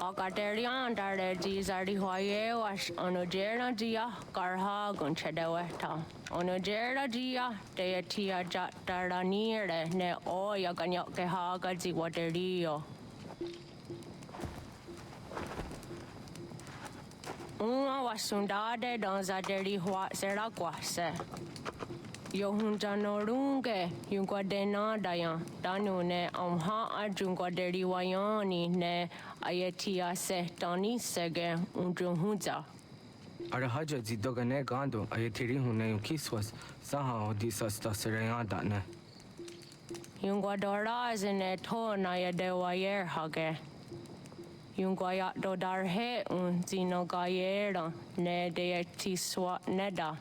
Akaterian daredi zari hoye was onojera dia karha gonchedeweta. Onojera dia deetia jataranire ne oya ganyoke haga ziwaterio. Uma wasundade donzaderi hua serakwase. Yohunjanorunge yungwadena dayan danune amha ajungwaderi wayani ne ayetia se tani sege unjunhuza. Arahaja zidogane gando ayetiri hune yunkiswas saha odisasta sereyada ne. Yungwadora zine to na yadewayer hage. Yungwaya dodarhe un zinogayera ne deetiswa neda.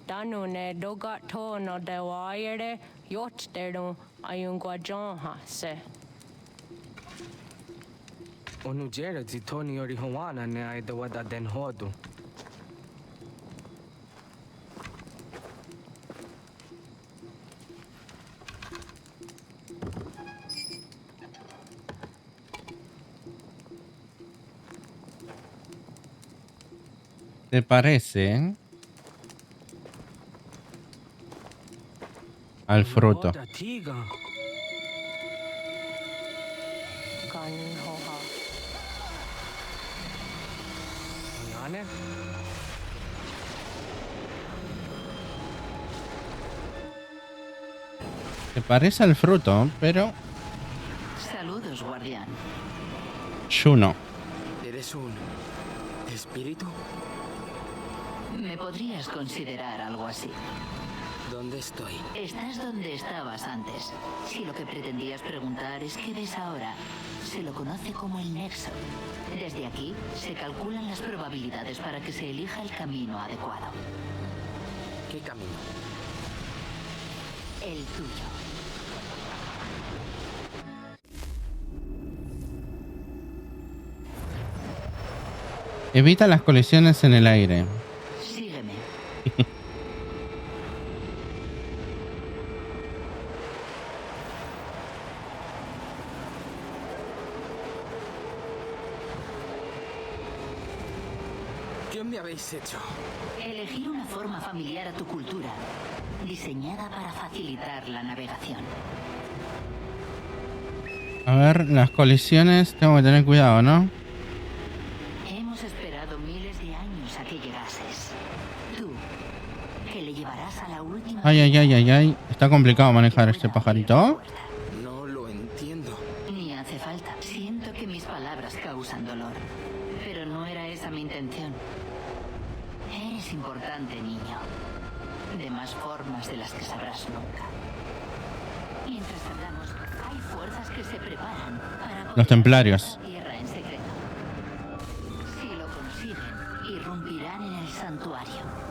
Danu ne doga to no dewayere yot deru ayungwajonha se. Onujera zitoni yori hawana ne aidawada den hodu. ¿Te parece? Al fruto. Se parece al fruto, pero... Saludos, guardián. Juno. ¿Eres un espíritu? Me podrías considerar algo así. ¿Dónde estoy? Estás donde estabas antes. Si lo que pretendías preguntar es qué ves ahora, se lo conoce como el nexo. Desde aquí se calculan las probabilidades para que se elija el camino adecuado. ¿Qué camino? El tuyo. Evita las colisiones en el aire. Sígueme. ¿Qué me habéis hecho? Elegir una forma familiar a tu cultura, diseñada para facilitar la navegación. A ver, las colisiones tengo que tener cuidado, ¿no? Hemos esperado miles de años a que llegases. Tú, que le llevarás a la última... Ay, ay, ay, ay, ay. Está complicado manejar este pajarito. No lo entiendo. Ni hace falta. Siento que mis palabras causan dolor, pero no era esa mi intención. Eres importante, niño. De más formas de las que sabrás nunca. Mientras hablamos, hay fuerzas que se preparan para... Los templarios. Tierra en secreto. Si lo consiguen, irrumpirán en el santuario.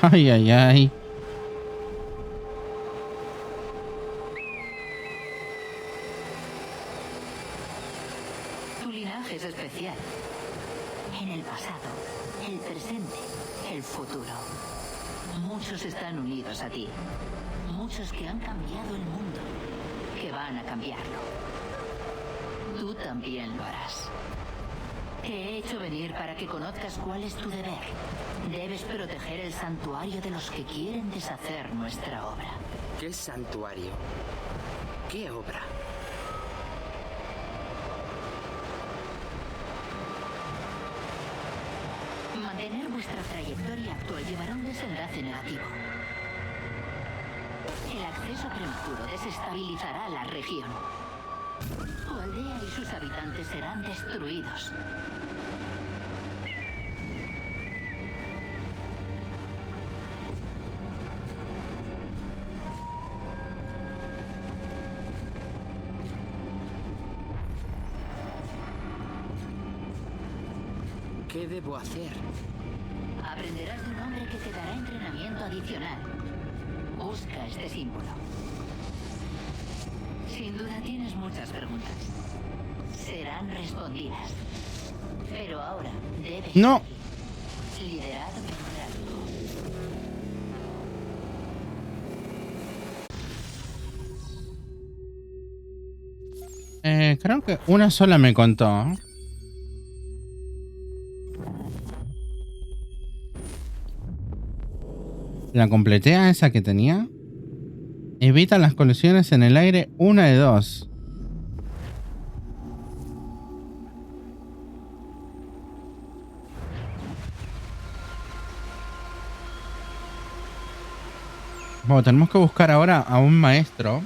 Ay, ay, ay. Tu linaje es especial. En el pasado, el presente, el futuro. Muchos están unidos a ti. Muchos que han cambiado el mundo, que van a cambiarlo. Tú también lo harás. Te he hecho venir para que conozcas cuál es tu deber. Debes proteger el santuario de los que quieren deshacer nuestra obra. ¿Qué santuario? ¿Qué obra? Mantener vuestra trayectoria actual llevará un desenlace negativo. El acceso prematuro desestabilizará la región. Tu aldea y sus habitantes serán destruidos. ¿Qué debo hacer? Aprenderás de un hombre que te dará entrenamiento adicional. Busca este símbolo. Sin duda tienes muchas preguntas. Serán respondidas. Pero ahora debes... No. Liderado Creo que una sola me contó. La completé a esa que tenía. Evita las colisiones en el aire, una de dos. Bueno, tenemos que buscar ahora a un maestro.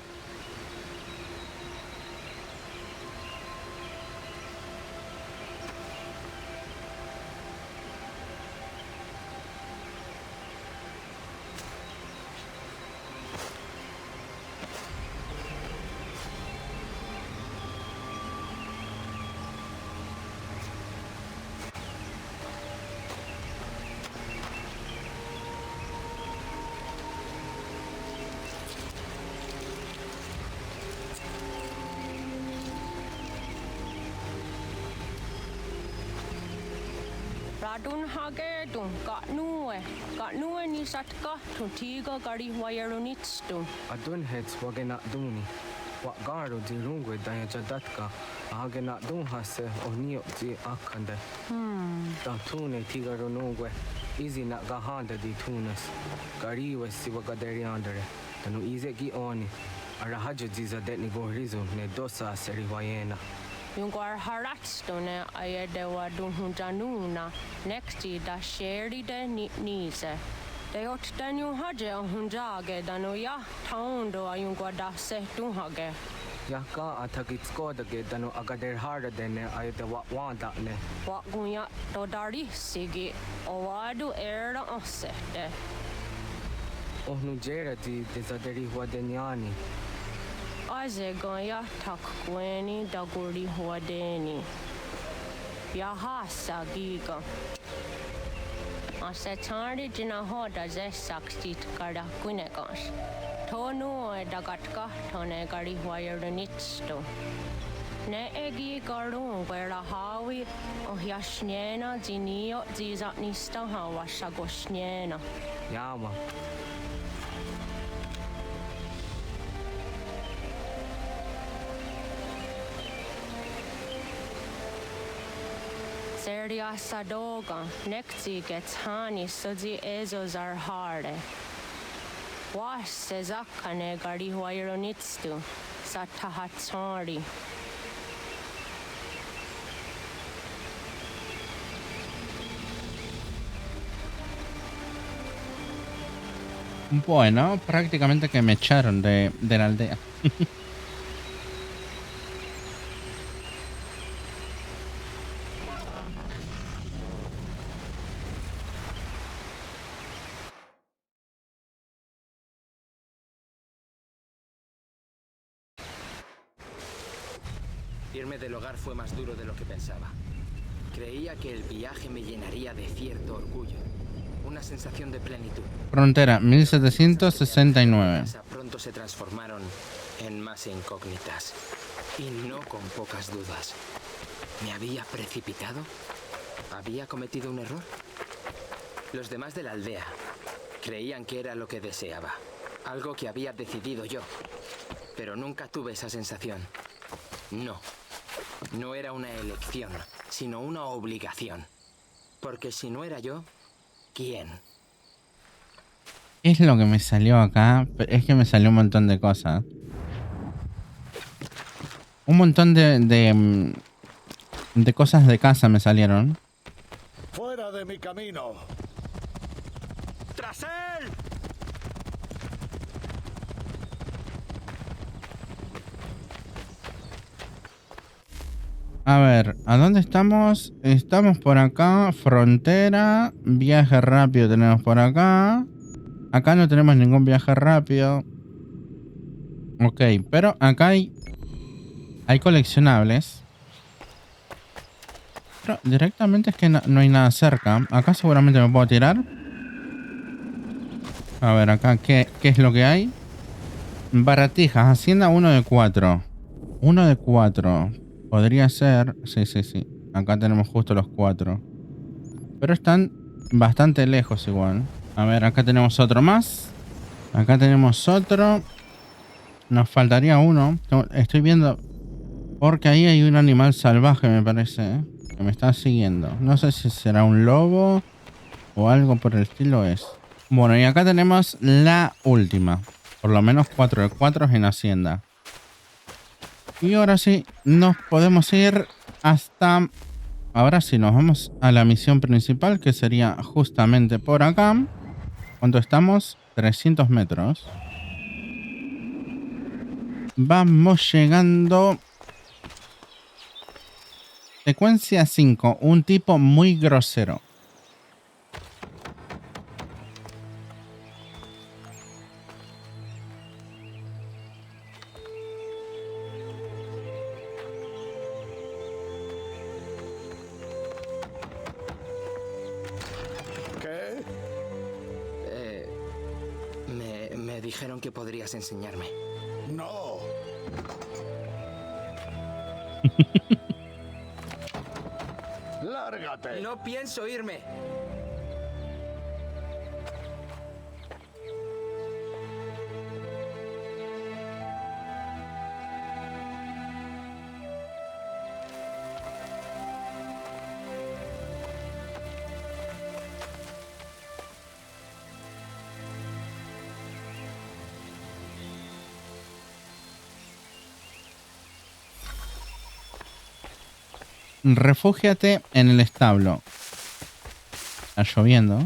Radun hagertun katnue ni satka tutiga gari wayarunitstu. Adun hets wagena duni. Wa garu di rungwe daya jadatka. Ahagena dun hase onio di akande. Da tune tigaro nungwe. Izi na gahanda di tunas. Gariwe siwa gaderiandere. Tanu ize gi oni. Arahaja ziza detni gohrizu ne dosa seri wayena. Yungwar haratstune ayedewa dunhunjanuna nekti da sheri de nitnize. Deot danu haje hunjage danu ya taundo ayungwa da se dunhage. Yaka atagitskoda ge danu agader harda dene ayede wanda ne. Wagunya dodari sigi owadu era osete. Ohnu jera di dezaderi huadenyani. Aze goya takweni daguri huadeni. Yahasa giga. Asetari jina hoda ze saksit kada kunekas. Tonu e dagatka tone gari huayernitsto. Ne egi garun wera hawi ohyashnena zinio zizatnista hawasagoshnena. Yama. Seria sadoga nekti gets hani sudzi ezos are harde. Was sezakane gari huayronitstu satahatsari. Bueno, prácticamente que me echaron de la aldea. Irme del hogar fue más duro de lo que pensaba. Creía que el viaje me llenaría de cierto orgullo, una sensación de plenitud. Frontera 1769. Pronto se transformaron en más incógnitas, y no con pocas dudas. ¿Me había precipitado? ¿Había cometido un error? Los demás de la aldea creían que era lo que deseaba, algo que había decidido yo, pero nunca tuve esa sensación. No. No era una elección, sino una obligación. Porque si no era yo, ¿quién? ¿Qué es lo que me salió acá? Es que me salió un montón de cosas. Un montón de cosas de casa me salieron. ¡Fuera de mi camino! ¡Tras él! A ver, ¿a dónde estamos? Estamos por acá, frontera, viaje rápido tenemos por acá. Acá no tenemos ningún viaje rápido. Ok, pero acá hay coleccionables. Pero directamente es que no hay nada cerca. Acá seguramente me puedo tirar. A ver, acá, ¿qué es lo que hay? Baratijas, hacienda 1 de 4. 1 de 4. Podría ser... Sí. Acá tenemos justo los 4. Pero están bastante lejos igual. A ver, acá tenemos otro más. Acá tenemos otro. Nos faltaría uno. Estoy viendo Porque ahí hay un animal salvaje, me parece, ¿eh? Que me está siguiendo. No sé si será un lobo o algo por el estilo es. Bueno, y acá tenemos la última. Por lo menos 4 de 4 en Hacienda. Y ahora sí, nos podemos ir hasta... Ahora sí, nos vamos a la misión principal, que sería justamente por acá. ¿Cuánto estamos? 300 metros. Vamos llegando... Secuencia 5. Un tipo muy grosero. ¿Qué? Me dijeron que podrías enseñarme. No. ¡Lárgate! No pienso irme. Refúgiate en el establo. Está lloviendo.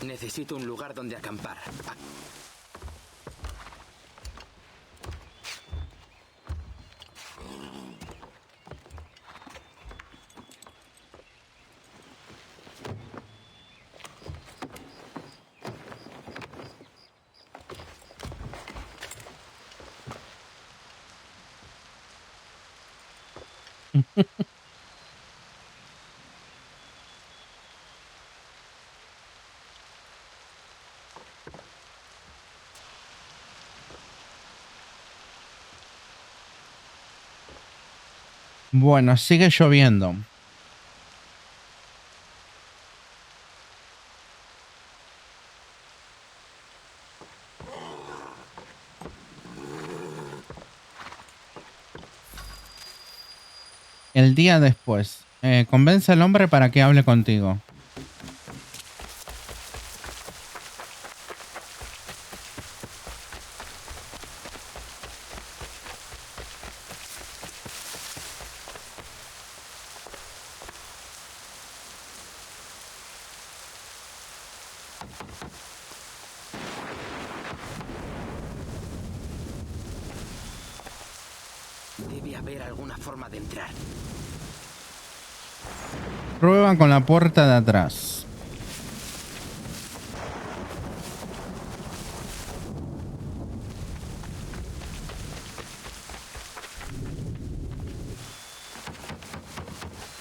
Necesito un lugar donde acampar. Bueno, sigue lloviendo. El día después. Convence al hombre para que hable contigo. Debe haber alguna forma de entrar. Prueba con la puerta de atrás.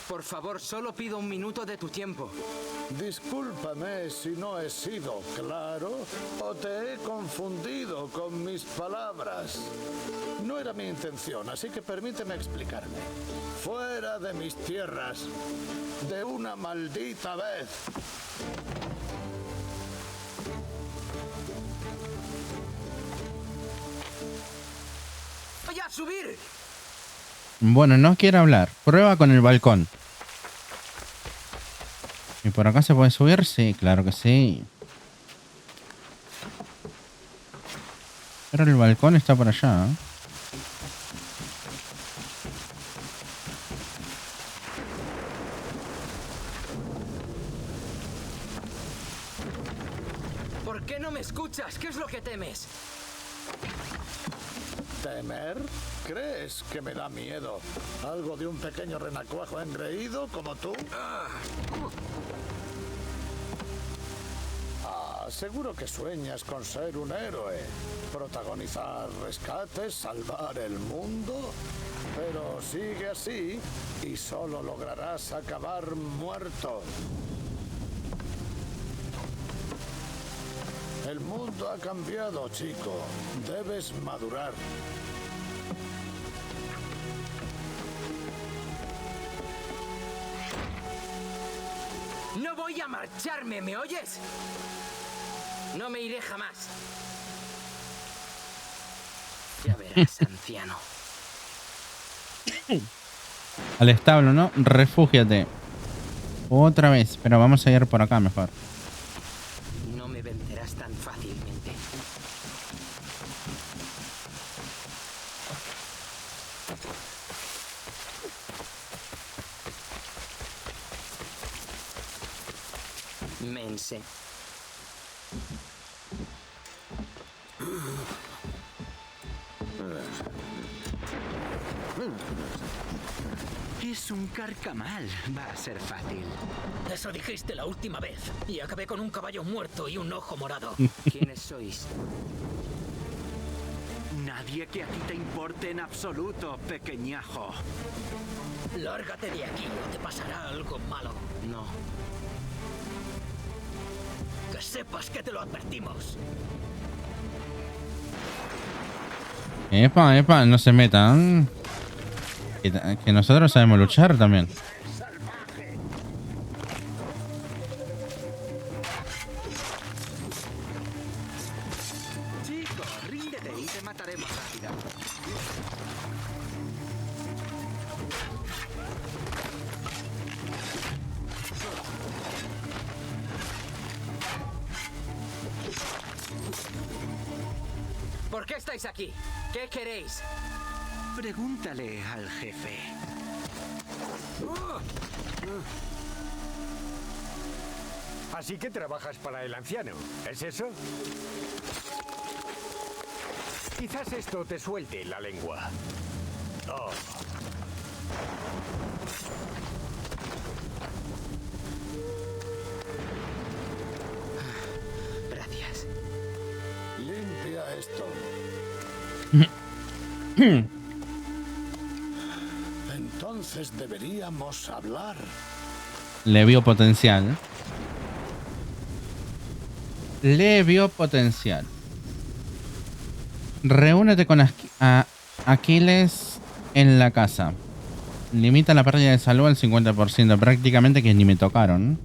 Por favor, solo pido un minuto de tu tiempo. Discúlpame si no he sido claro o te he confundido con mis palabras. No era mi intención, así que permíteme explicarme. Fuera de mis tierras, de una maldita vez. ¡Voy a subir! Bueno, no quiere hablar. Prueba con el balcón. ¿Y por acá se puede subir? Sí, claro que sí. Pero el balcón está por allá, ¿eh? ¿Por qué no me escuchas? ¿Qué es lo que temes? ¿Temer? ¿Crees que me da miedo? ¿Algo de un pequeño renacuajo engreído como tú? Seguro que sueñas con ser un héroe, protagonizar rescates, salvar el mundo, pero sigue así y solo lograrás acabar muerto. El mundo ha cambiado, chico. Debes madurar. No voy a marcharme, ¿me oyes? No me iré jamás. Ya verás, anciano. Al establo, ¿no? Refúgiate. Otra vez, pero vamos a ir por acá mejor. No me vencerás tan fácilmente. Mense. Es un carcamal. Va a ser fácil. Eso dijiste la última vez. Y acabé con un caballo muerto y un ojo morado. ¿Quiénes sois? Nadie que a ti te importe en absoluto, pequeñajo. Lárgate de aquí o te pasará algo malo. No. Que sepas que te lo advertimos. Epa, epa, no se metan. Que nosotros sabemos luchar también. Chico, ríndete y te mataremos rápido. ¿Por qué estáis aquí? ¿Qué queréis? Pregúntale al jefe. Así que trabajas para el anciano, ¿es eso? Quizás esto te suelte la lengua. Oh. Gracias. Limpia esto. Entonces deberíamos hablar. Le vio potencial. Le vio potencial. Reúnete con Aquiles en la casa. Limita la pérdida de salud al 50%. Prácticamente que ni me tocaron.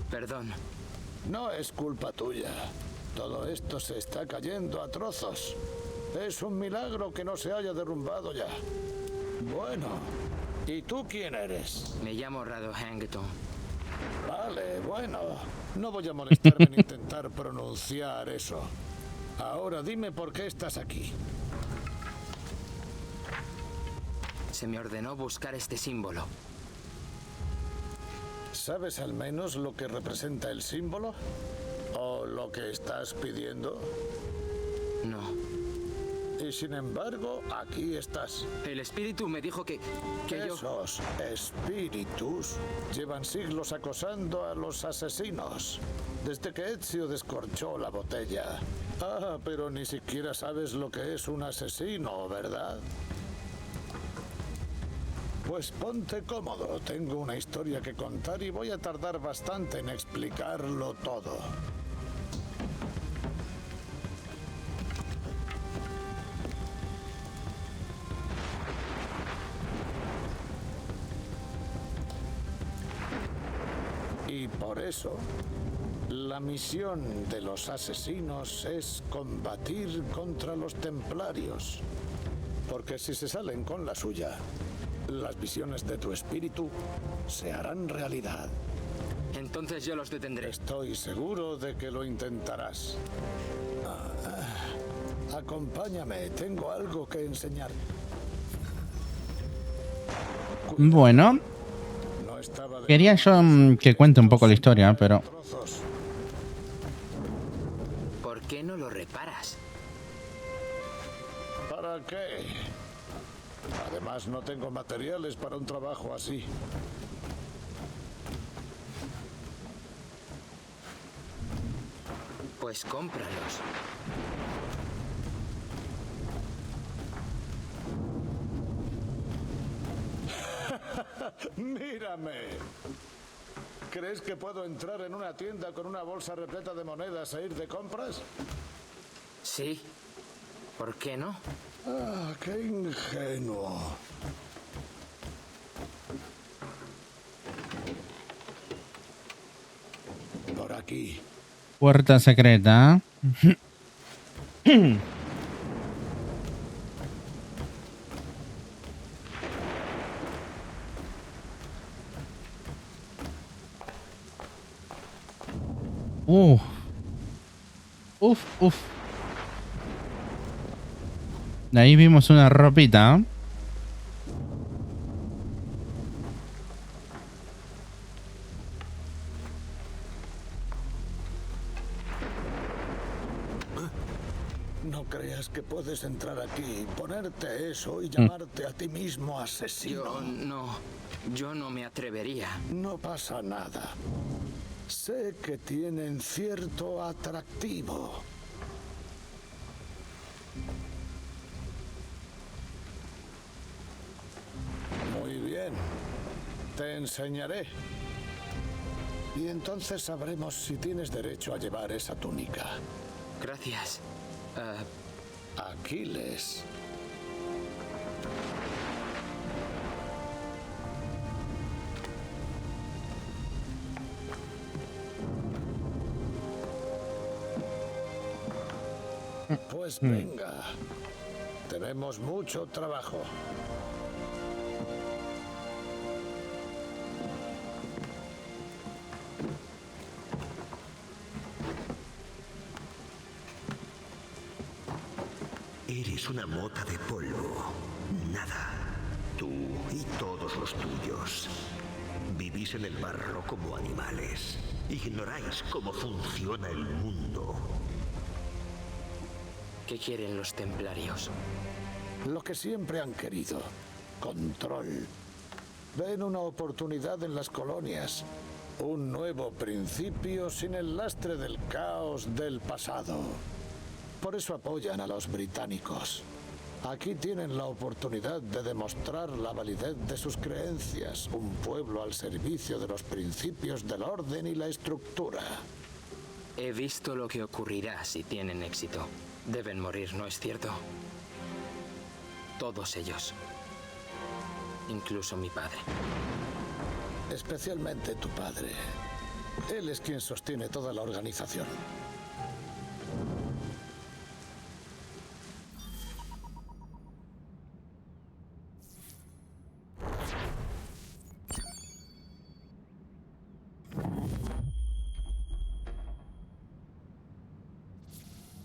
Perdón. No es culpa tuya. Todo esto se está cayendo a trozos. Es un milagro que no se haya derrumbado ya. Bueno, ¿y tú quién eres? Me llamo Rado Hangton. Vale, bueno. No voy a molestarme en intentar pronunciar eso. Ahora dime por qué estás aquí. Se me ordenó buscar este símbolo. ¿Sabes al menos lo que representa el símbolo? ¿O lo que estás pidiendo? No. Y sin embargo, aquí estás. El espíritu me dijo que yo... Esos espíritus llevan siglos acosando a los asesinos. Desde que Ezio descorchó la botella. Ah, pero ni siquiera sabes lo que es un asesino, ¿verdad? Pues ponte cómodo. Tengo una historia que contar y voy a tardar bastante en explicarlo todo. Y por eso, la misión de los asesinos es combatir contra los templarios. Porque si se salen con la suya, las visiones de tu espíritu se harán realidad. Entonces yo los detendré. Estoy seguro de que lo intentarás. Acompáñame, tengo algo que enseñar. Bueno, No estaba de quería yo que cuente un poco la historia, pero... trozos. ¿Por qué no lo reparas? ¿Para qué? Además, no tengo materiales para un trabajo así. Pues cómpralos. Mírame. ¿Crees que puedo entrar en una tienda con una bolsa repleta de monedas e ir de compras? Sí. ¿Por qué no? Ah, qué ingenuo. Por aquí. Puerta secreta. Uf. Uf, uf. De ahí vimos una ropita. No creas que puedes entrar aquí, ponerte eso y llamarte a ti mismo asesino. Yo no me atrevería. No pasa nada. Sé que tienen cierto atractivo. Muy bien. Te enseñaré. Y entonces sabremos si tienes derecho a llevar esa túnica. Gracias. Aquiles. Pues venga. Tenemos mucho trabajo. Eres una mota de polvo. Nada. Tú y todos los tuyos. Vivís en el barro como animales. Ignoráis cómo funciona el mundo. ¿Qué quieren los templarios? Lo que siempre han querido. Control. Ven una oportunidad en las colonias. Un nuevo principio sin el lastre del caos del pasado. Por eso apoyan a los británicos. Aquí tienen la oportunidad de demostrar la validez de sus creencias. Un pueblo al servicio de los principios del orden y la estructura. He visto lo que ocurrirá si tienen éxito. Deben morir, ¿no es cierto? Todos ellos. Incluso mi padre. Especialmente tu padre. Él es quien sostiene toda la organización.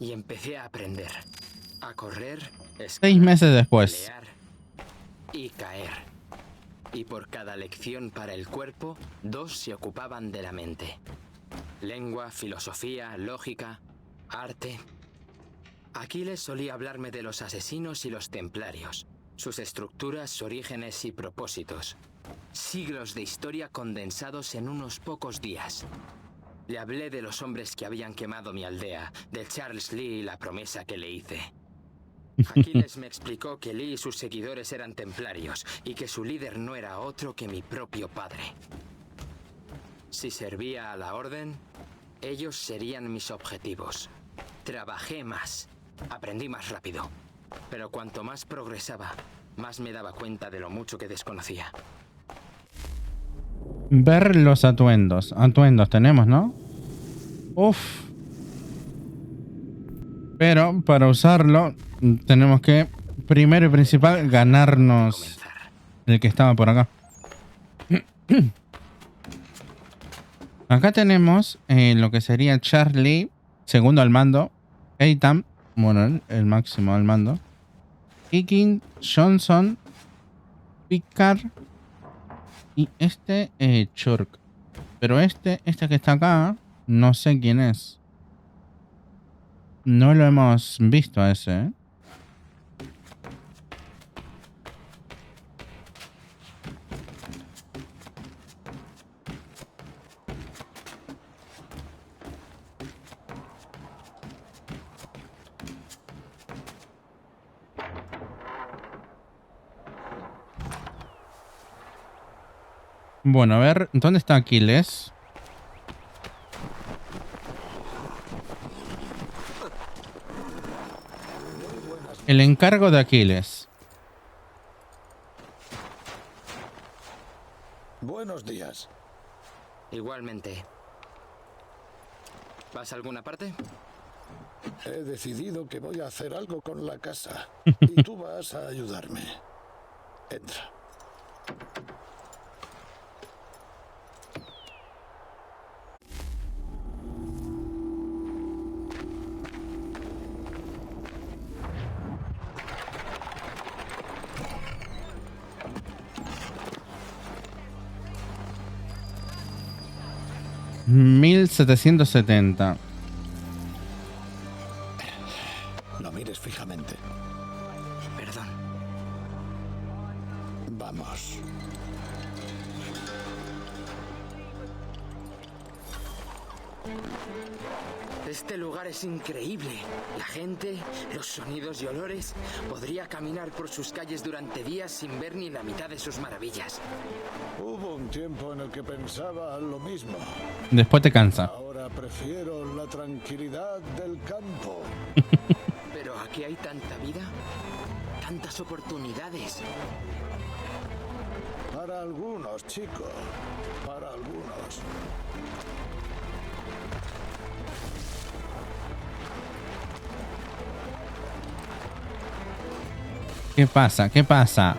Y empecé a aprender. A correr, 6 meses después. pelear y caer. Y por cada lección para el cuerpo, 2 se ocupaban de la mente. Lengua, filosofía, lógica, arte. Aquiles solía hablarme de los asesinos y los templarios, sus estructuras, orígenes y propósitos. Siglos de historia condensados en unos pocos días. Le hablé de los hombres que habían quemado mi aldea, de Charles Lee y la promesa que le hice. Aquiles me explicó que Lee y sus seguidores eran templarios y que su líder no era otro que mi propio padre. Si servía a la orden, ellos serían mis objetivos. Trabajé más, aprendí más rápido, pero cuanto más progresaba, más me daba cuenta de lo mucho que desconocía. Ver los atuendos. Atuendos tenemos, ¿no? Uf. Pero para usarlo tenemos que, primero y principal, ganarnos el que estaba por acá. Acá tenemos lo que sería Charlie, segundo al mando. Eitan, bueno, el máximo al mando. Iking, Johnson, Picard y este Churk. Pero este que está acá, no sé quién es. No lo hemos visto a ese, ¿eh? Bueno, a ver, ¿dónde está Aquiles? El encargo de Aquiles. Buenos días. Igualmente. ¿Vas a alguna parte? He decidido que voy a hacer algo con la casa. Y tú vas a ayudarme. Entra. $1770. No mires fijamente. Perdón. Vamos. Este lugar es increíble. La gente, los sonidos y olores. Podría caminar por sus calles durante días sin ver ni la mitad de sus maravillas. Hubo un tiempo en el que pensaba lo mismo. Después te cansa. Ahora prefiero la tranquilidad del campo. Pero aquí hay tanta vida, tantas oportunidades. Para algunos, chico. Para algunos. ¿Qué pasa? ¿Qué pasa?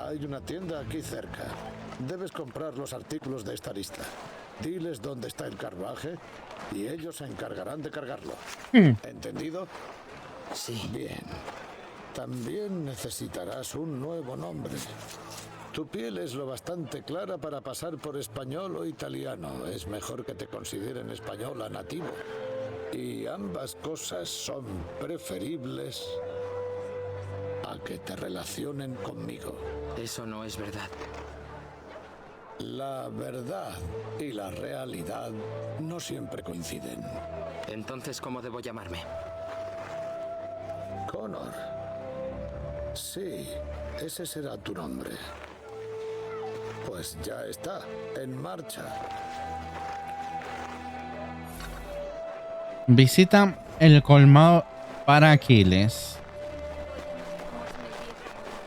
Hay una tienda aquí cerca. Debes comprar los artículos de esta lista. Diles dónde está el carruaje y ellos se encargarán de cargarlo. ¿Entendido? Sí. Bien. También necesitarás un nuevo nombre. Tu piel es lo bastante clara para pasar por español o italiano. Es mejor que te consideren española nativo. Y ambas cosas son preferibles a que te relacionen conmigo. Eso no es verdad. La verdad y la realidad no siempre coinciden. Entonces, ¿cómo debo llamarme? Connor. Sí, ese será tu nombre. Pues ya está, en marcha. Visita el colmado para Aquiles.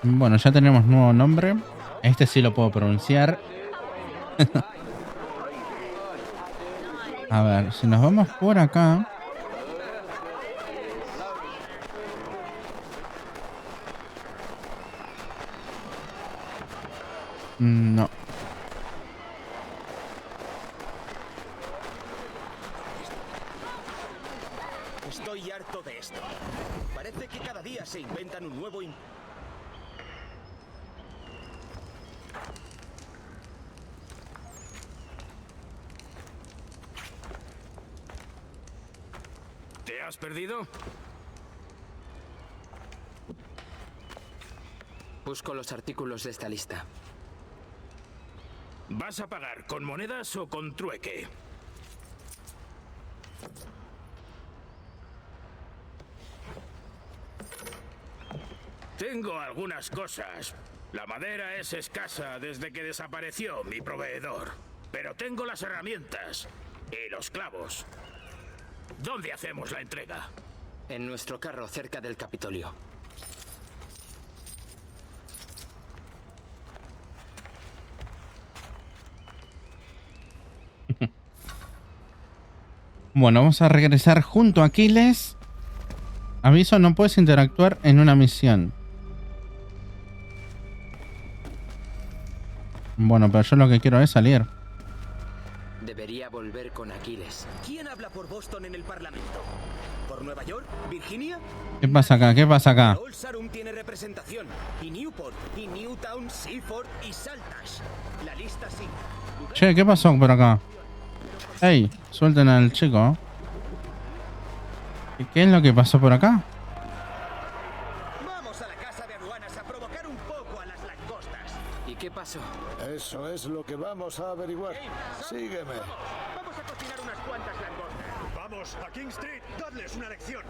Bueno, ya tenemos nuevo nombre. Este sí lo puedo pronunciar. A ver, si nos vamos por acá. No. Estoy harto de esto. Parece que cada día se inventan un nuevo... ¿Te has perdido? Busco los artículos de esta lista. ¿Vas a pagar con monedas o con trueque? Tengo algunas cosas. La madera es escasa desde que desapareció mi proveedor. Pero tengo las herramientas y los clavos. ¿Dónde hacemos la entrega? En nuestro carro, cerca del Capitolio. Bueno, vamos a regresar junto a Aquiles. Aviso, no puedes interactuar en una misión. Bueno, pero yo lo que quiero es salir. Debería volver con Aquiles. ¿Quién habla por Boston en el Parlamento? ¿Por Nueva York? ¿Virginia? ¿Qué pasa acá? ¿Qué pasa acá? Old Sarum tiene representación. Y Newport, y Newtown, Seaford y Saltash. La lista sigue. Che, ¿qué pasó por acá? Ey, suelten al chico. ¿Qué es lo que pasó por acá? Vamos a la casa de aduanas a provocar un poco a las langostas. ¿Y qué pasó? Eso es lo que vamos a averiguar. Sígueme. Vamos a cocinar unas cuantas langostas. Vamos a King Street, dadles una lección.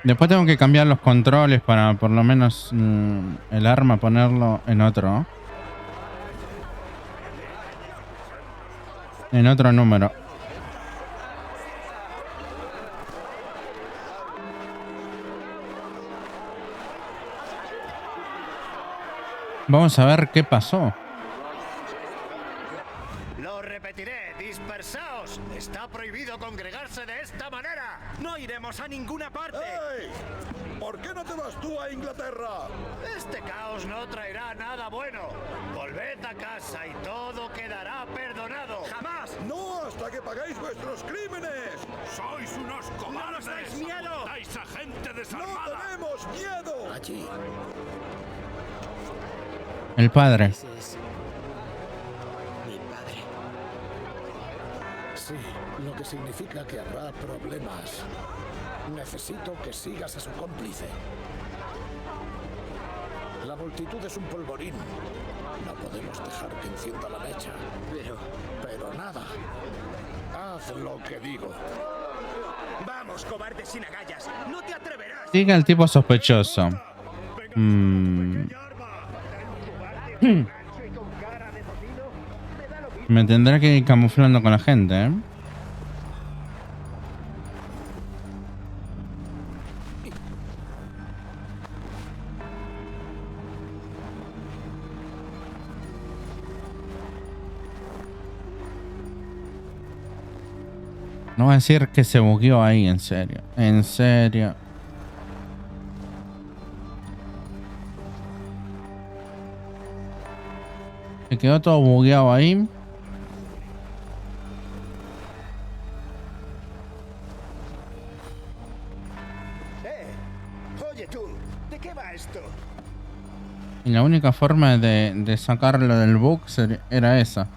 Después tengo que cambiar los controles para por lo menos el arma ponerlo en otro. En otro número. Vamos a ver qué pasó. Lo repetiré, dispersaos. Está prohibido congregarse de esta manera. ¡No iremos a ninguna parte! ¡Hey! ¿Por qué no te vas tú a Inglaterra? Este caos no traerá nada bueno. Volved a casa y todo quedará perdonado. ¡Jamás! ¡No hasta que pagáis vuestros crímenes! ¡Sois unos cobardes! ¡No nos dais miedo! ¡Dais a gente ¡No desarmada! tenemos miedo! Allí. El padre. Ese es mi padre. Sí, lo que significa que habrá problemas. Necesito que sigas a su cómplice. La multitud es un polvorín. No podemos dejar que encienda la mecha. Pero nada. Haz lo que digo. ¡Vamos, cobarde sin agallas! ¡No te atreverás! Sigue el tipo sospechoso. Me tendré que ir camuflando con la gente, ¿eh? No voy a decir que se bugueó ahí, en serio. En serio. Se quedó todo bugueado ahí. Oye tú, ¿de qué va esto? Y la única forma de sacarlo del bug era esa.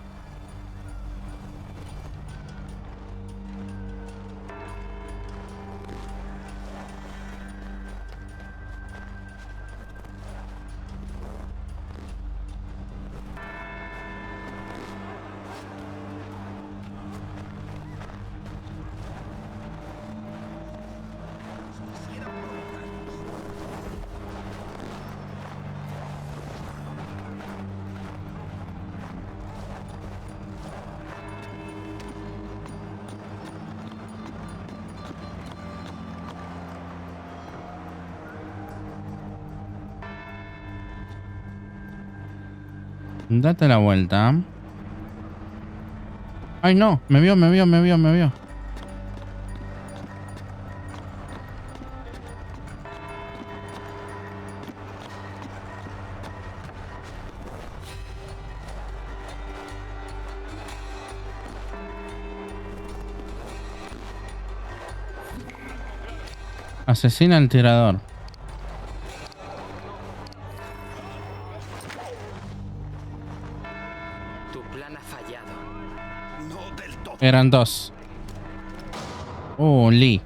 Date la vuelta. Ay, no. Me vio. Asesina al tirador. Eran dos. Lee.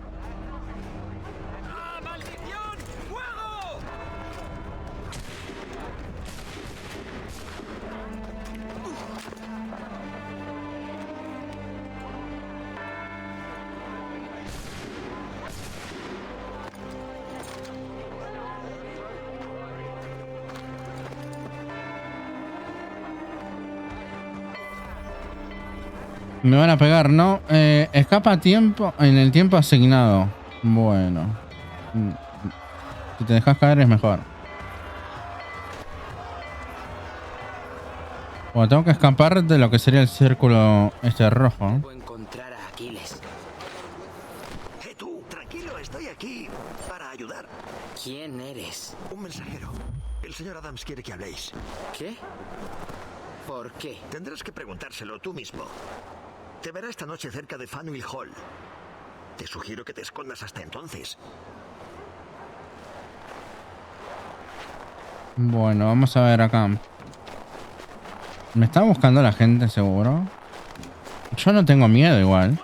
Me van a pegar, ¿no? Escapa a tiempo en el tiempo asignado. Bueno. Si te dejas caer es mejor. Bueno, tengo que escapar de lo que sería el círculo este rojo. Debo encontrar a Aquiles. Tú, tranquilo, estoy aquí para ayudar. ¿Quién eres? Un mensajero. El señor Adams quiere que habléis. ¿Qué? ¿Por qué? Tendrás que preguntárselo tú mismo. Te verá esta noche cerca de Faneuil Hall. Te sugiero que te escondas hasta entonces. Bueno, vamos a ver acá. ¿Me está buscando la gente, seguro? Yo no tengo miedo igual.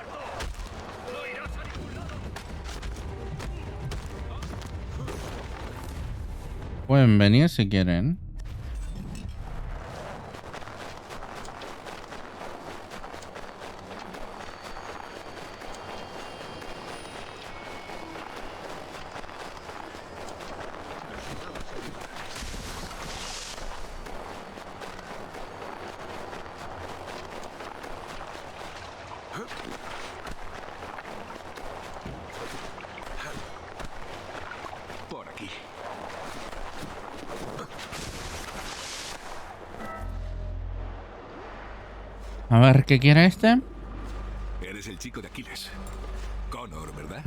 Pueden venir si quieren. A ver, ¿qué quiere este? Eres el chico de Aquiles. Connor, ¿verdad?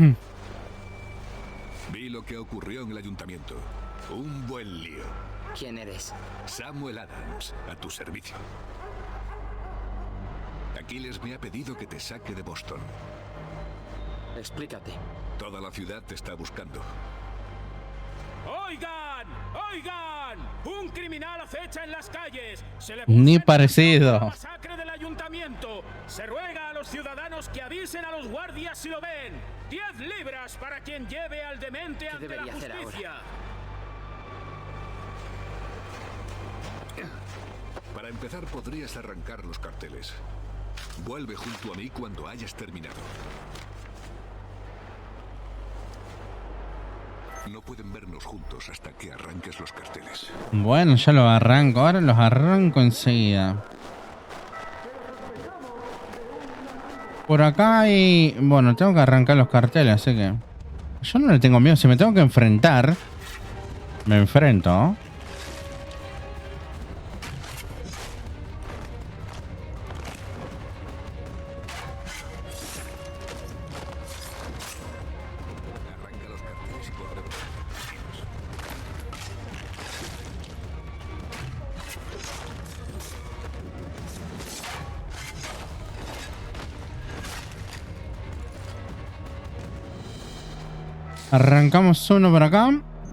Vi lo que ocurrió en el ayuntamiento. Un buen lío. ¿Quién eres? Samuel Adams, a tu servicio. Aquiles me ha pedido que te saque de Boston. Explícate. Toda la ciudad te está buscando. ¡Oigan! ¡Oigan! ¡Un criminal acecha en las calles! ¡Se le Ni busca parecido. la masacre del ayuntamiento! Se ruega a los ciudadanos que avisen a los guardias si lo ven. 10 libras para quien lleve al demente ante la debería hacer justicia. Para empezar, podrías arrancar los carteles. Vuelve junto a mí cuando hayas terminado. No pueden vernos juntos hasta que arranques los carteles. Bueno, ya lo arranco. Ahora los arranco enseguida. Por acá hay... Bueno, tengo que arrancar los carteles, así que... Yo no le tengo miedo. Si me tengo que enfrentar... Me enfrento. Arrancamos uno por acá.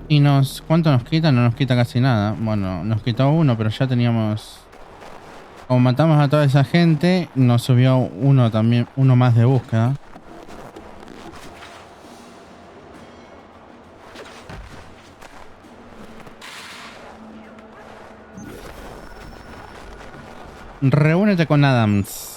Y nos... ¿Cuánto nos quita? No nos quita casi nada. Bueno, nos quitó uno, pero ya teníamos... Como matamos a toda esa gente, nos subió uno también, uno más de búsqueda. Reúnete con Adams.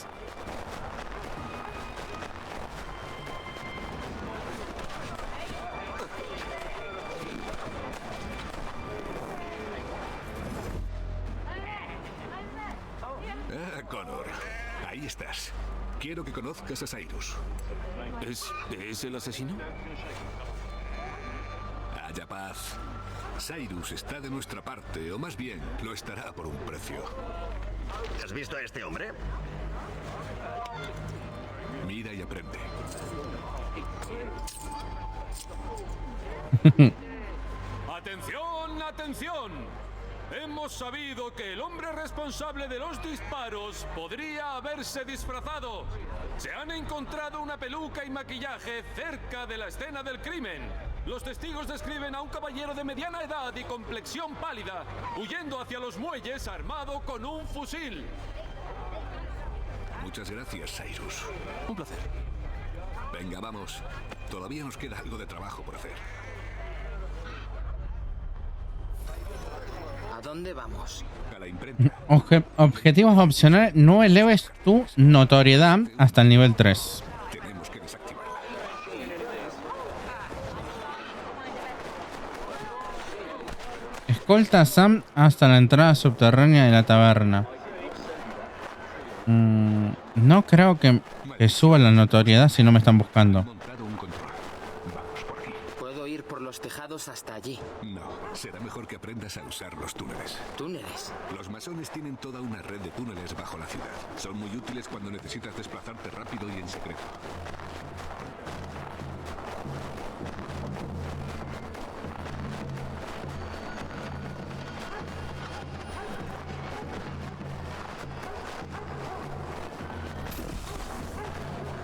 Connor, ahí estás. Quiero que conozcas a Cyrus. ¿Es el asesino? Haya paz. Cyrus está de nuestra parte, o más bien, lo estará por un precio. ¿Has visto a este hombre? Mira y aprende. ¡Atención, atención! Hemos sabido que el hombre responsable de los disparos podría haberse disfrazado. Se han encontrado una peluca y maquillaje cerca de la escena del crimen. Los testigos describen a un caballero de mediana edad y complexión pálida, huyendo hacia los muelles armado con un fusil. Muchas gracias, Cyrus. Un placer. Venga, vamos. Todavía nos queda algo de trabajo por hacer. ¿A dónde vamos? A la imprenta. Objetivos opcionales. No eleves tu notoriedad hasta el nivel 3. Tenemos que desactivarla. Escolta a Sam hasta la entrada subterránea de la taberna. No creo que suba la notoriedad si no me están buscando. ¿Puedo ir por los tejados hasta allí? No, será mejor que aprendas a usar los túneles. ¿Túneles? Los masones tienen toda una red de túneles bajo la ciudad. Son muy útiles cuando necesitas desplazarte rápido y en secreto.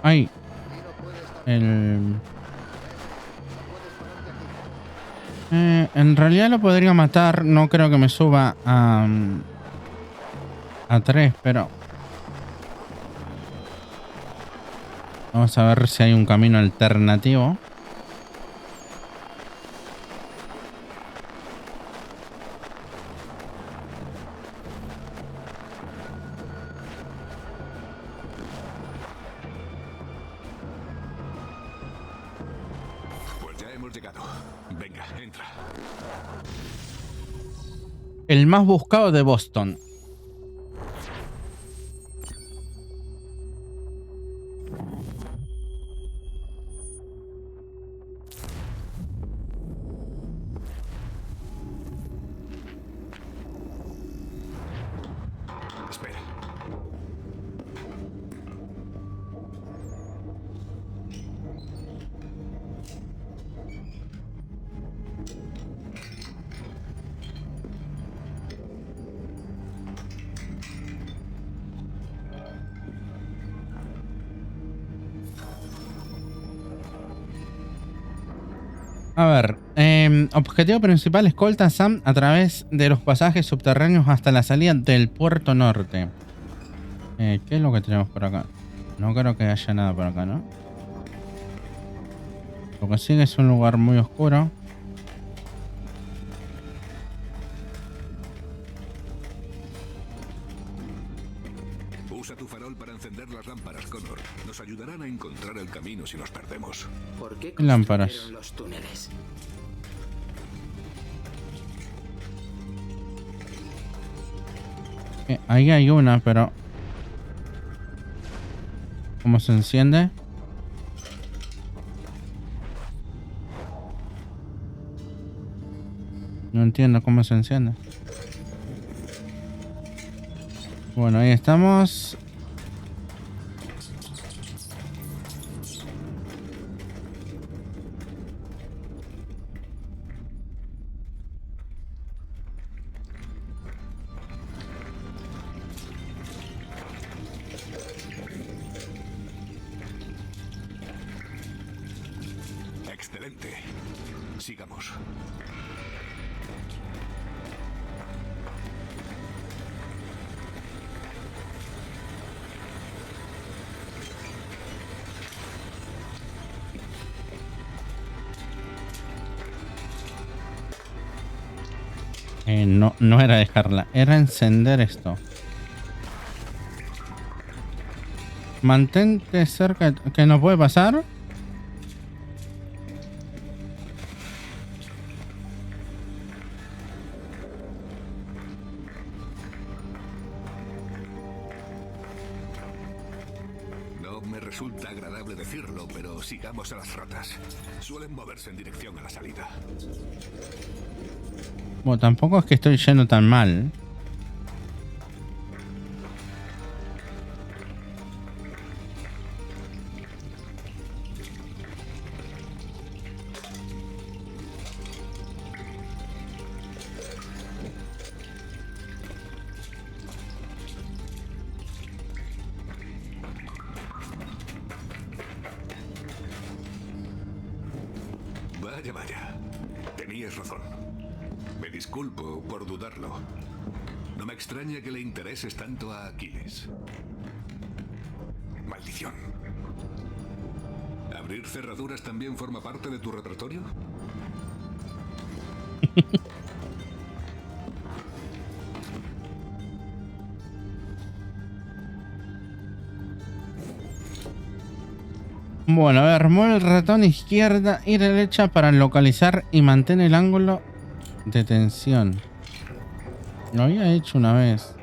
Ay. En realidad lo podría matar. No creo que me suba a 3, pero... Vamos a ver si hay un camino alternativo. Pues ya hemos llegado. Venga, entra. El más buscado de Boston. Espera. A ver, objetivo principal, escolta a Sam a través de los pasajes subterráneos hasta la salida del puerto norte. ¿Qué es lo que tenemos por acá? No creo que haya nada por acá, ¿no? Lo que sigue es un lugar muy oscuro. Usa tu farol para encender las lámparas, Connor. Nos ayudarán a encontrar el camino si nos perdemos. ¿Por qué Lámparas. construyeron los túneles? Ahí hay una, pero... ¿Cómo se enciende? No entiendo cómo se enciende. Bueno, ahí estamos. Excelente. Sigamos. No era dejarla, era encender esto. Mantente cerca, que no puede pasar. No me resulta agradable decirlo, pero sigamos a las ratas. Suelen moverse en dirección a la salida. Bueno, tampoco es que estoy yendo tan mal. Vaya, vaya. Tenías razón. Me disculpo por dudarlo. No me extraña que le intereses tanto a Aquiles. Maldición. ¿Abrir cerraduras también forma parte de tu repertorio? Bueno, a ver, mueve el ratón izquierda y derecha para localizar y mantener el ángulo de tensión. Lo había hecho una vez.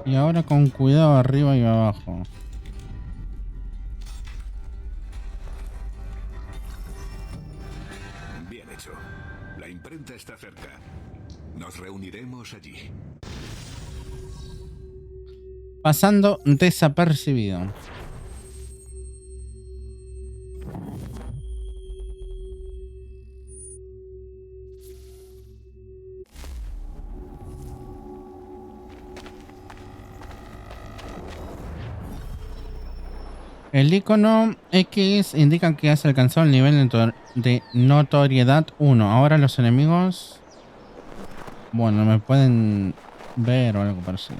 Y ahora con cuidado arriba y abajo. Bien hecho. La imprenta está cerca. Nos reuniremos allí. Pasando desapercibido. El icono X indica que has alcanzado el nivel de notoriedad 1. Ahora los enemigos... Bueno, me pueden ver o algo parecido.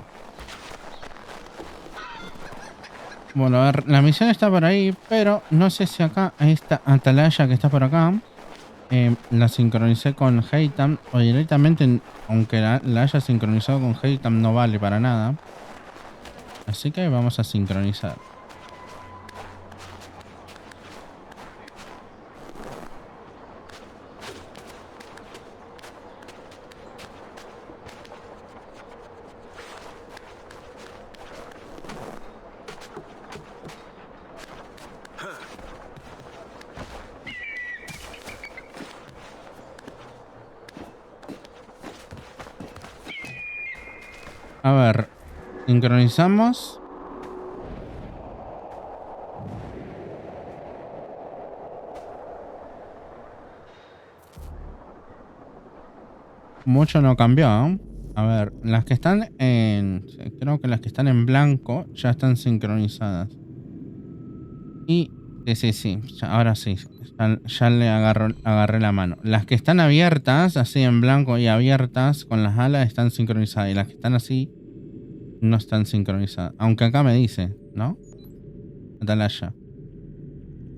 Bueno, a ver, la misión está por ahí, pero no sé si acá, esta atalaya que está por acá, la sincronicé con Heitam o directamente, aunque la haya sincronizado con Heitam, no vale para nada. Así que vamos a sincronizar. A ver, sincronizamos. Mucho no cambió, ¿eh? A ver, las que están en... Creo que las que están en blanco ya están sincronizadas. Y Sí. Ahora sí. Ya le agarré la mano. Las que están abiertas, así en blanco y abiertas, con las alas, están sincronizadas. Y las que están así, no están sincronizadas. Aunque acá me dice, ¿no? Atalaya.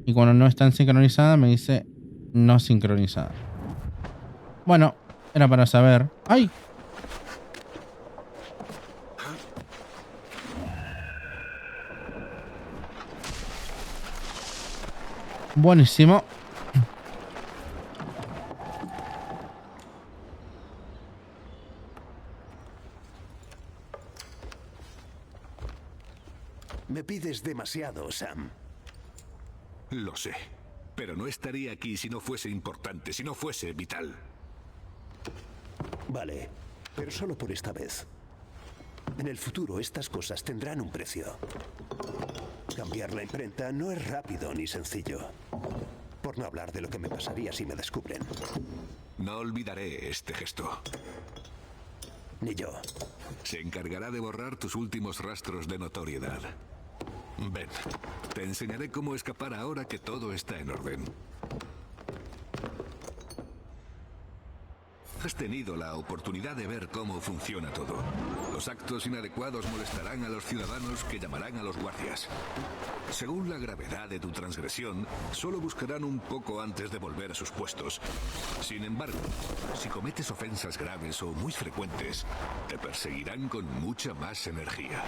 Y cuando no están sincronizadas, me dice no sincronizada. Bueno, era para saber. ¡Ay! Buenísimo. Me pides demasiado, Sam. Lo sé, pero no estaría aquí si no fuese importante, si no fuese vital. Vale, pero solo por esta vez. En el futuro estas cosas tendrán un precio. Cambiar la imprenta no es rápido ni sencillo. Por no hablar de lo que me pasaría si me descubren. No olvidaré este gesto. Ni yo. Se encargará de borrar tus últimos rastros de notoriedad. Ven, te enseñaré cómo escapar ahora que todo está en orden. Has tenido la oportunidad de ver cómo funciona todo. Los actos inadecuados molestarán a los ciudadanos que llamarán a los guardias. Según la gravedad de tu transgresión, solo buscarán un poco antes de volver a sus puestos. Sin embargo, si cometes ofensas graves o muy frecuentes, te perseguirán con mucha más energía.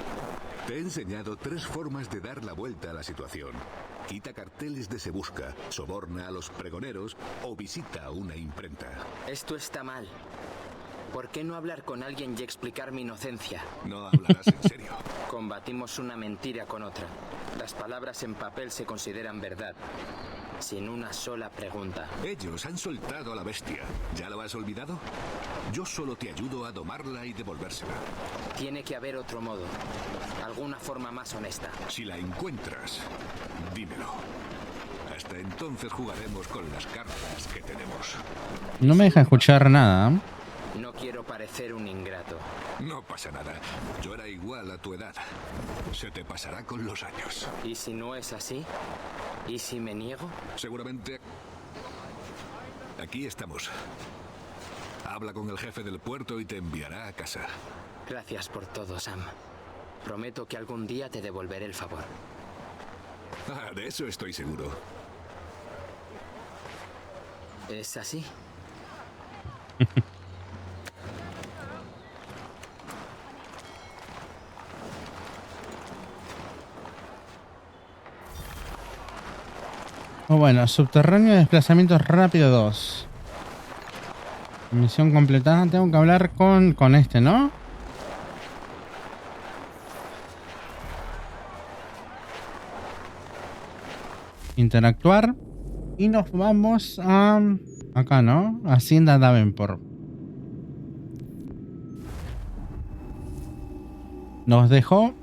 Te he enseñado 3 formas de dar la vuelta a la situación. Quita carteles de Se Busca, soborna a los pregoneros o visita una imprenta. Esto está mal. ¿Por qué no hablar con alguien y explicar mi inocencia? No hablarás en serio. Combatimos una mentira con otra. Las palabras en papel se consideran verdad, sin una sola pregunta. Ellos han soltado a la bestia. ¿Ya lo has olvidado? Yo solo te ayudo a domarla y devolvérsela. Tiene que haber otro modo. Alguna forma más honesta. Si la encuentras, dímelo. Hasta entonces jugaremos con las cartas que tenemos. No me deja escuchar nada. No quiero parecer un ingrato. No pasa nada. Yo era igual a tu edad. Se te pasará con los años. ¿Y si no es así? ¿Y si me niego? Seguramente. Aquí estamos. Habla con el jefe del puerto y te enviará a casa. Gracias por todo, Sam. Prometo que algún día te devolveré el favor. Ah, de eso estoy seguro. ¿Es así? Bueno, subterráneo de desplazamientos rápido 2. Misión completada. Tengo que hablar con este, ¿no? Interactuar. Y nos vamos a... acá, ¿no? Hacienda Davenport. Nos dejó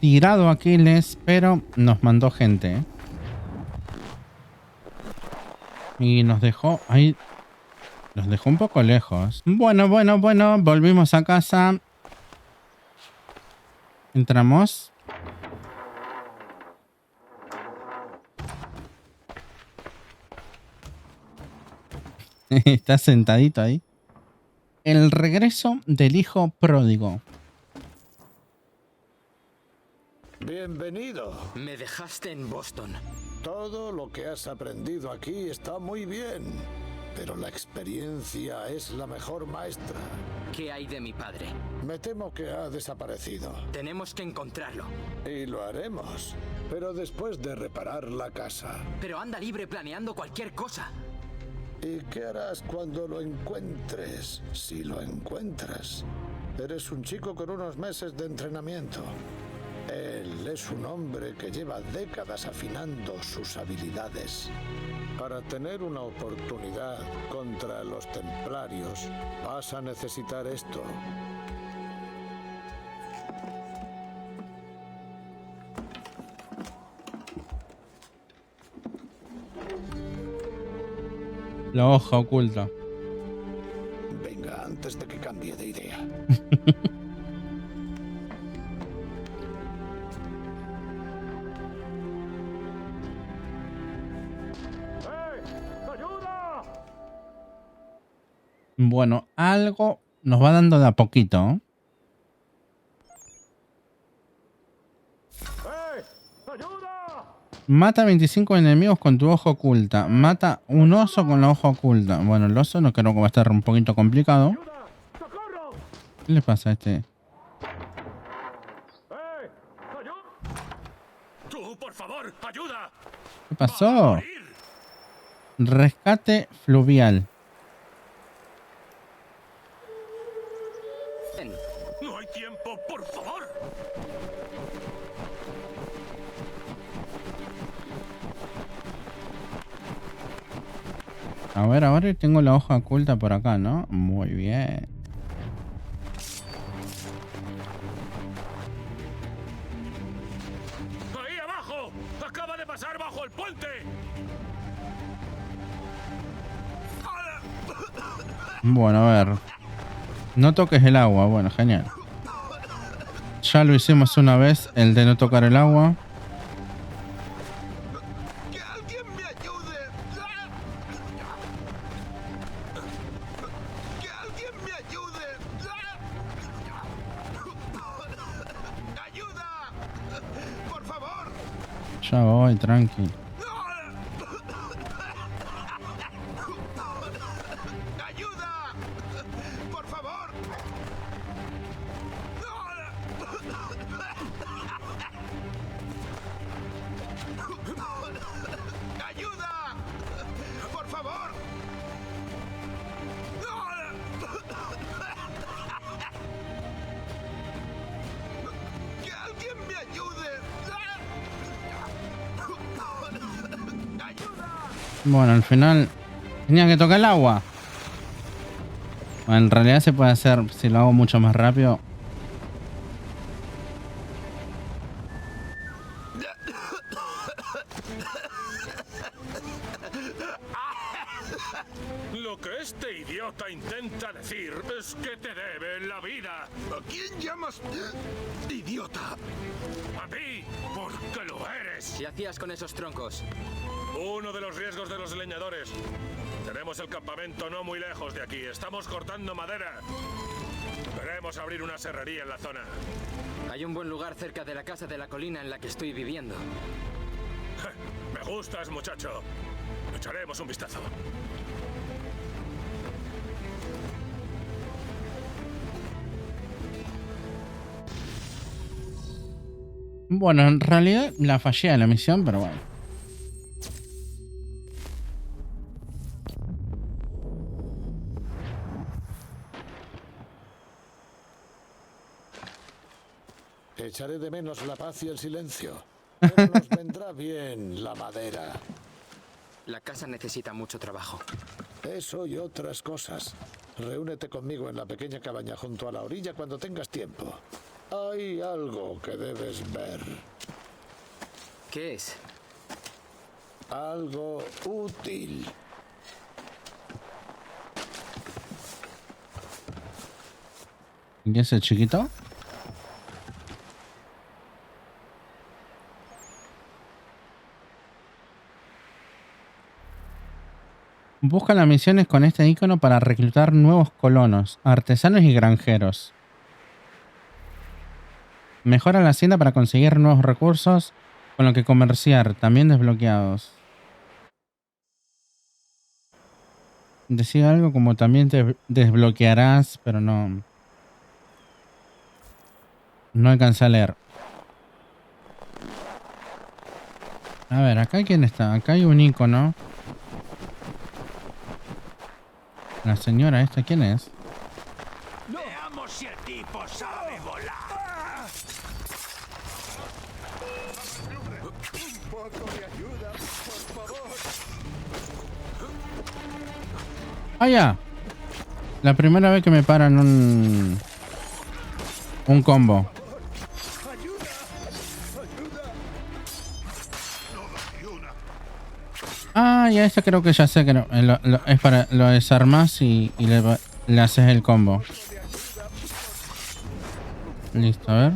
tirado Aquiles, pero nos mandó gente, ¿eh? Y nos dejó ahí. Nos dejó un poco lejos. Bueno. Volvimos a casa. Entramos. Está sentadito ahí. El regreso del hijo pródigo. Bienvenido. Me dejaste en Boston. Todo lo que has aprendido aquí está muy bien, pero la experiencia es la mejor maestra. ¿Qué hay de mi padre? Me temo que ha desaparecido. Tenemos que encontrarlo. Y lo haremos, pero después de reparar la casa. Pero anda libre planeando cualquier cosa. ¿Y qué harás cuando lo encuentres? Si lo encuentras. Eres un chico con unos meses de entrenamiento. Él es un hombre que lleva décadas afinando sus habilidades. Para tener una oportunidad contra los templarios, vas a necesitar esto. La hoja oculta. Venga, antes de que cambie de idea. Bueno, algo nos va dando de a poquito, ¿eh? Mata 25 enemigos con tu ojo oculta. Mata un oso con la hoja oculta. Bueno, el oso no creo que va a estar un poquito complicado. ¿Qué le pasa a este? ¡Tú, por favor, ayuda! ¿Qué pasó? Rescate fluvial. ¡No hay tiempo, por favor! A ver, ahora tengo la hoja oculta por acá, ¿no? Muy bien. ¡Ahí abajo! ¡Acaba de pasar bajo el puente! Bueno, a ver. No toques el agua. Bueno, genial. Ya lo hicimos una vez, el de no tocar el agua. Ya voy, tranqui. Bueno, al final tenía que tocar el agua. Bueno, en realidad se puede hacer si lo hago mucho más rápido. Lo que este idiota intenta decir es que te debe la vida. ¿A quién llamas idiota? A ti, porque lo eres. ¿Qué hacías con esos troncos? Uno de los riesgos de los leñadores. Tenemos el campamento no muy lejos de aquí. Estamos cortando madera. Queremos abrir una serrería en la zona. Hay un buen lugar cerca de la casa de la colina en la que estoy viviendo. Me gustas, muchacho. Echaremos un vistazo. Bueno, en realidad la fallé a la misión, pero bueno. Echaré de menos la paz y el silencio. Pero nos vendrá bien la madera. La casa necesita mucho trabajo. Eso y otras cosas. Reúnete conmigo en la pequeña cabaña junto a la orilla cuando tengas tiempo. Hay algo que debes ver. ¿Qué es? Algo útil. ¿Y ese chiquito? Busca las misiones con este icono para reclutar nuevos colonos, artesanos y granjeros. Mejora la hacienda para conseguir nuevos recursos con lo que comerciar, también desbloqueados. Decía algo como también te desbloquearás, pero no. No alcancé a leer. A ver, acá quién está. Acá hay un icono. La señora esta, ¿quién es? Veamos si el tipo sabe volar. Un poco de ayuda, por favor. ¡Ah, ya! La primera vez que me paran un combo. Ah, ya esta creo que ya sé que no. Es para lo desarmas y le haces el combo. Listo, a ver.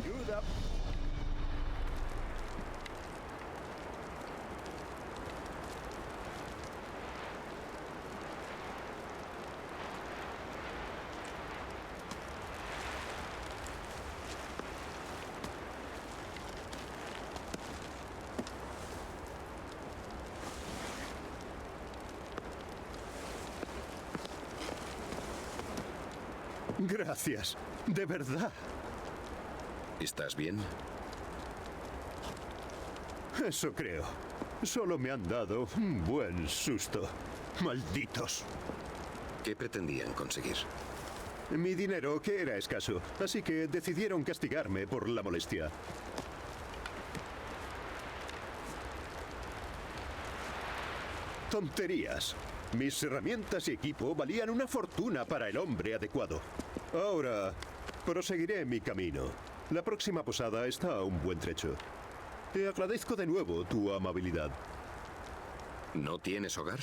Gracias, de verdad. ¿Estás bien? Eso creo. Solo me han dado un buen susto. Malditos. ¿Qué pretendían conseguir? Mi dinero, que era escaso, así que decidieron castigarme por la molestia. Tonterías. Mis herramientas y equipo valían una fortuna para el hombre adecuado. Ahora, proseguiré mi camino. La próxima posada está a un buen trecho. Te agradezco de nuevo tu amabilidad. ¿No tienes hogar?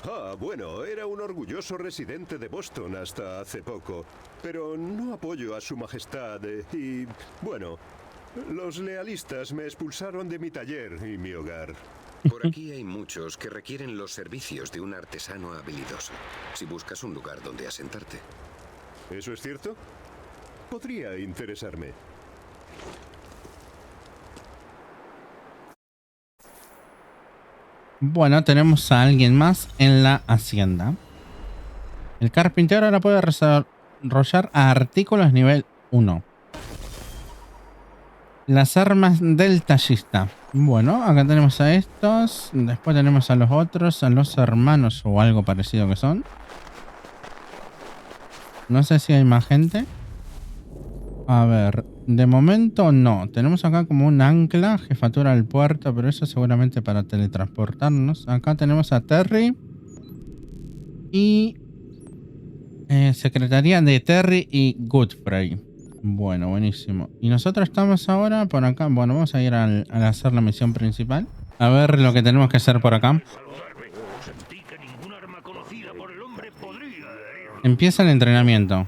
Ah, bueno, era un orgulloso residente de Boston hasta hace poco. Pero no apoyo a su majestad y, bueno, los lealistas me expulsaron de mi taller y mi hogar. Por aquí hay muchos que requieren los servicios de un artesano habilidoso. Si buscas un lugar donde asentarte. ¿Eso es cierto? Podría interesarme. Bueno, tenemos a alguien más en la hacienda. El carpintero ahora puede desarrollar artículos nivel 1. Las armas del tallista. Bueno, acá tenemos a estos. Después tenemos a los otros, a los hermanos o algo parecido que son. No sé si hay más gente. A ver, de momento no. Tenemos acá como un ancla, jefatura del puerto, pero eso seguramente para teletransportarnos. Acá tenemos a Terry. Y secretaría de Terry y Godfrey. Bueno, buenísimo. Y nosotros estamos ahora por acá. Bueno, vamos a ir a hacer la misión principal. A ver lo que tenemos que hacer por acá. Empieza el entrenamiento.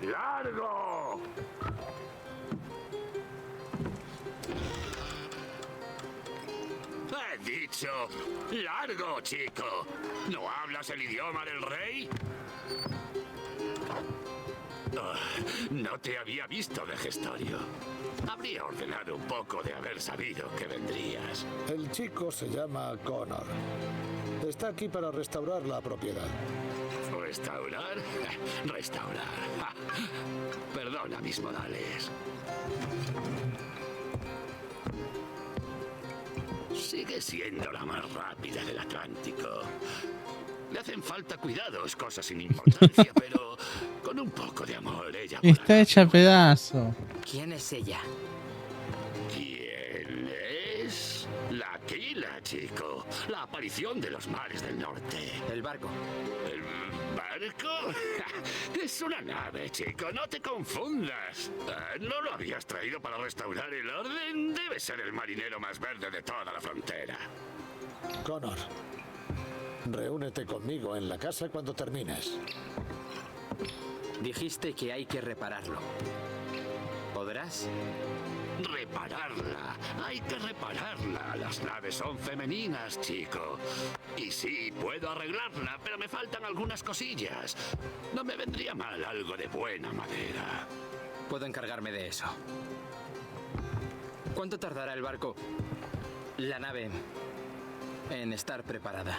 ¡Largo! He dicho, largo, chico. ¿No hablas el idioma del rey? No te había visto de gestorio. Habría ordenado un poco de haber sabido que vendrías. El chico se llama Connor. Está aquí para restaurar la propiedad. ¿Restaurar? Restaurar. Perdona mis modales. Sigue siendo la más rápida del Atlántico. Le hacen falta cuidados, cosas sin importancia, pero con un poco de amor ella... Está hecha a pedazo. ¿Quién es ella? ¿Quién es? La Aquila, chico. La aparición de los mares del norte. El barco. ¿El barco? Es una nave, chico. No te confundas. ¿No lo habías traído para restaurar el orden? Debe ser el marinero más verde de toda la frontera. Connor, reúnete conmigo en la casa cuando termines. Dijiste que hay que repararlo. ¿Podrás? Repararla. Hay que repararla. Las naves son femeninas, chico. Y sí, puedo arreglarla, pero me faltan algunas cosillas. No me vendría mal algo de buena madera. Puedo encargarme de eso. ¿Cuánto tardará el barco, la nave, en estar preparada?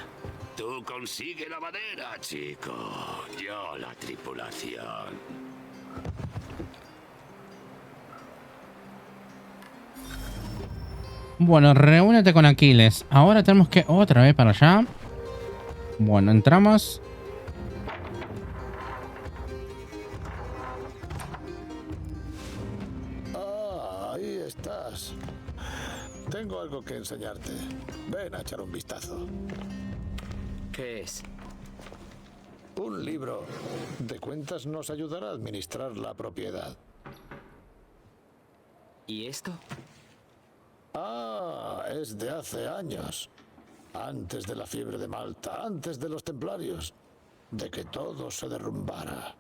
Tú consigue la madera, chico. Yo la tripulación. Bueno, reúnete con Aquiles. Ahora tenemos que otra vez para allá. Bueno, entramos. Ah, ahí estás. Tengo algo que enseñarte. Ven a echar un vistazo. ¿Qué es? Un libro de cuentas nos ayudará a administrar la propiedad. ¿Y esto? Ah, es de hace años. Antes de la fiebre de Malta, antes de los templarios, de que todo se derrumbara.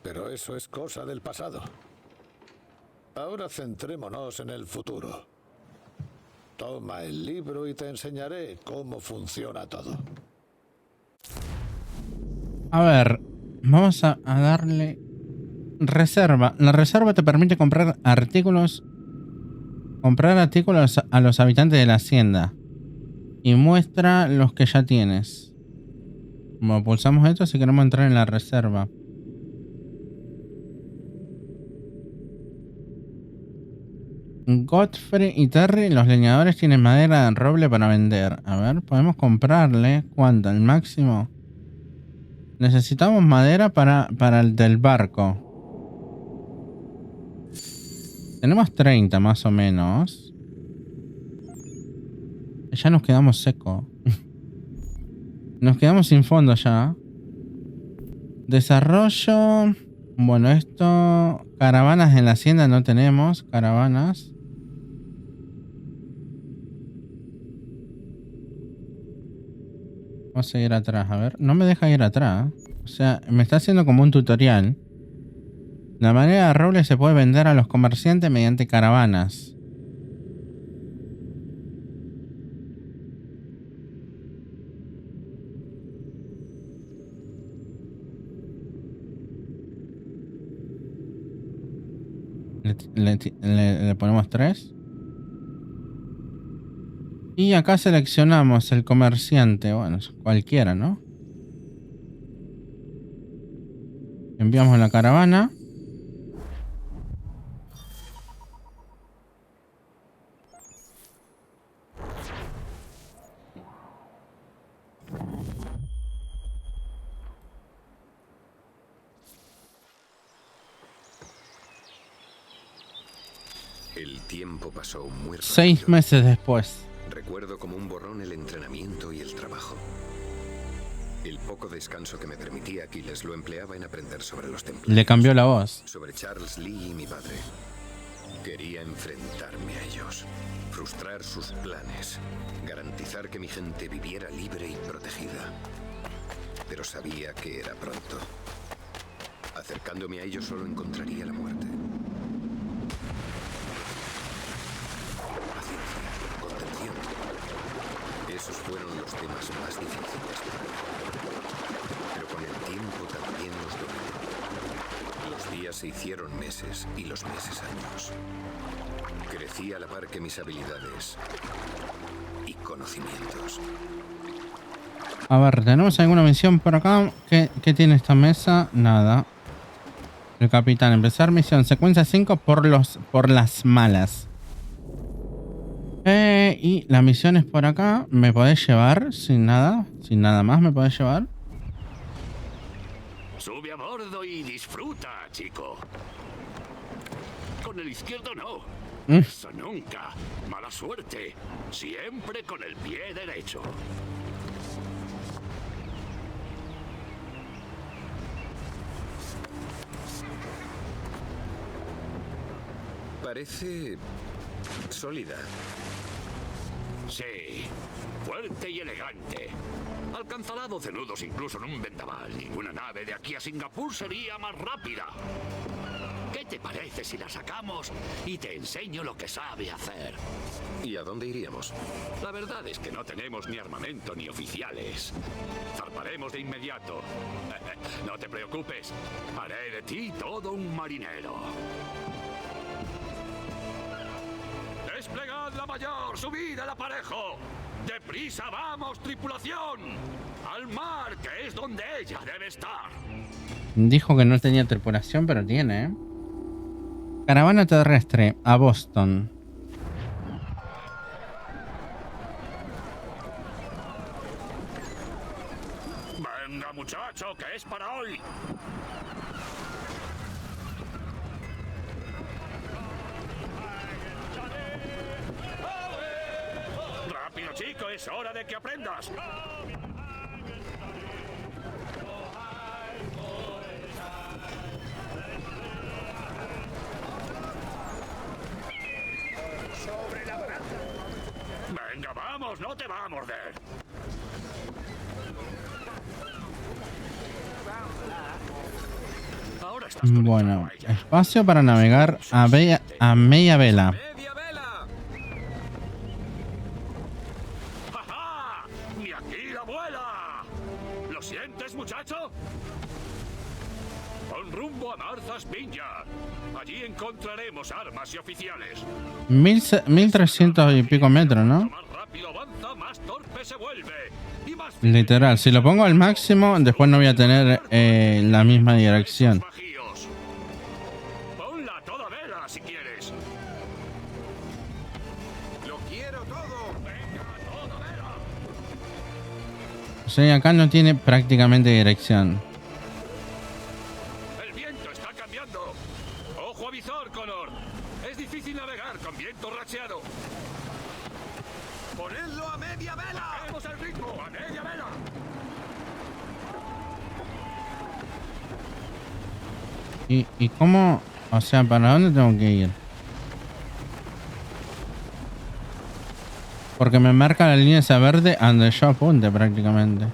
Pero eso es cosa del pasado. Ahora centrémonos en el futuro. Toma el libro y te enseñaré cómo funciona todo. A ver, vamos a darle reserva. La reserva te permite comprar artículos a los habitantes de la hacienda. y muestra los que ya tienes. Bueno, pulsamos esto si queremos entrar en la reserva. Godfrey y Terry, los leñadores, tienen madera de roble para vender. A ver, podemos comprarle. ¿Cuánto? ¿El máximo? Necesitamos madera para el del barco. Tenemos 30 más o menos. Ya nos quedamos secos. Nos quedamos sin fondo ya. Desarrollo. Bueno, esto... Caravanas en la hacienda no tenemos. Caravanas. Vamos a ir atrás, a ver. No me deja ir atrás. O sea, me está haciendo como un tutorial. La madera de roble se puede vender a los comerciantes mediante caravanas. Le ponemos 3. Y acá seleccionamos el comerciante. Bueno, cualquiera, ¿no? Enviamos la caravana. El tiempo pasó muy rápido. 6 meses después. Recuerdo como un borrón el entrenamiento y el trabajo. El poco descanso que me permitía Aquiles lo empleaba en aprender sobre los templarios. Le cambió la voz. Sobre Charles Lee y mi padre. Quería enfrentarme a ellos, frustrar sus planes, garantizar que mi gente viviera libre y protegida. Pero sabía que era pronto. Acercándome a ellos solo encontraría la muerte. Paciencia, contención. Esos fueron los temas más difíciles para mí. Pero con el tiempo también los dominé. Los días se hicieron meses y los meses años. Crecí a la par que mis habilidades y conocimientos. A ver, ¿tenemos alguna misión por acá? ¿Qué tiene esta mesa? Nada. El capitán, empezar misión. Secuencia 5 por las malas. Y la misión es por acá. ¿Me podés llevar? Sin nada. Sin nada más me podés llevar. Sube a bordo y disfruta, chico. Con el izquierdo no. Eso nunca. Mala suerte. Siempre con el pie derecho. Parece sólida. Sí, fuerte y elegante. Alcanzará 12 nudos incluso en un vendaval. Ninguna nave de aquí a Singapur sería más rápida. ¿Qué te parece si la sacamos y te enseño lo que sabe hacer? ¿Y a dónde iríamos? La verdad es que no tenemos ni armamento ni oficiales. Zarparemos de inmediato. No te preocupes. Haré de ti todo un marinero. ¡Desplegad la mayor! ¡Subid el aparejo! ¡Deprisa vamos, tripulación! ¡Al mar, que es donde ella debe estar! Dijo que no tenía tripulación, pero tiene, ¿eh? Caravana terrestre a Boston. ¡Venga, muchacho, que es para hoy! ¡Rápido, chico! ¡Es hora de que aprendas! ¡Sobre la baranda! ¡Venga, vamos! ¡No te va a morder! Ahora estás Bueno, espacio para navegar a media vela. ¡Ajá! ¡Ni aquí la abuela! ¿Lo sientes, muchacho? Con rumbo a Martha's Vineyard. Allí encontraremos armas y oficiales. 1300 y pico metros, ¿no? rápido avanza, más torpe se vuelve. Y más Literal, si lo pongo al máximo, después no voy a tener la misma dirección. bajíos. Ponla a toda vela si quieres. Lo quiero todo. Venga, a toda vela. O sea, acá no tiene prácticamente dirección. El viento está cambiando. Ojo a visor, Connor. Es difícil navegar con viento racheado. ¡Ponedlo a media vela! ¡Vamos el ritmo! ¡A media vela! ¿Y cómo? O sea, ¿para dónde tengo que ir? Porque me marca la línea esa verde a donde yo apunte prácticamente.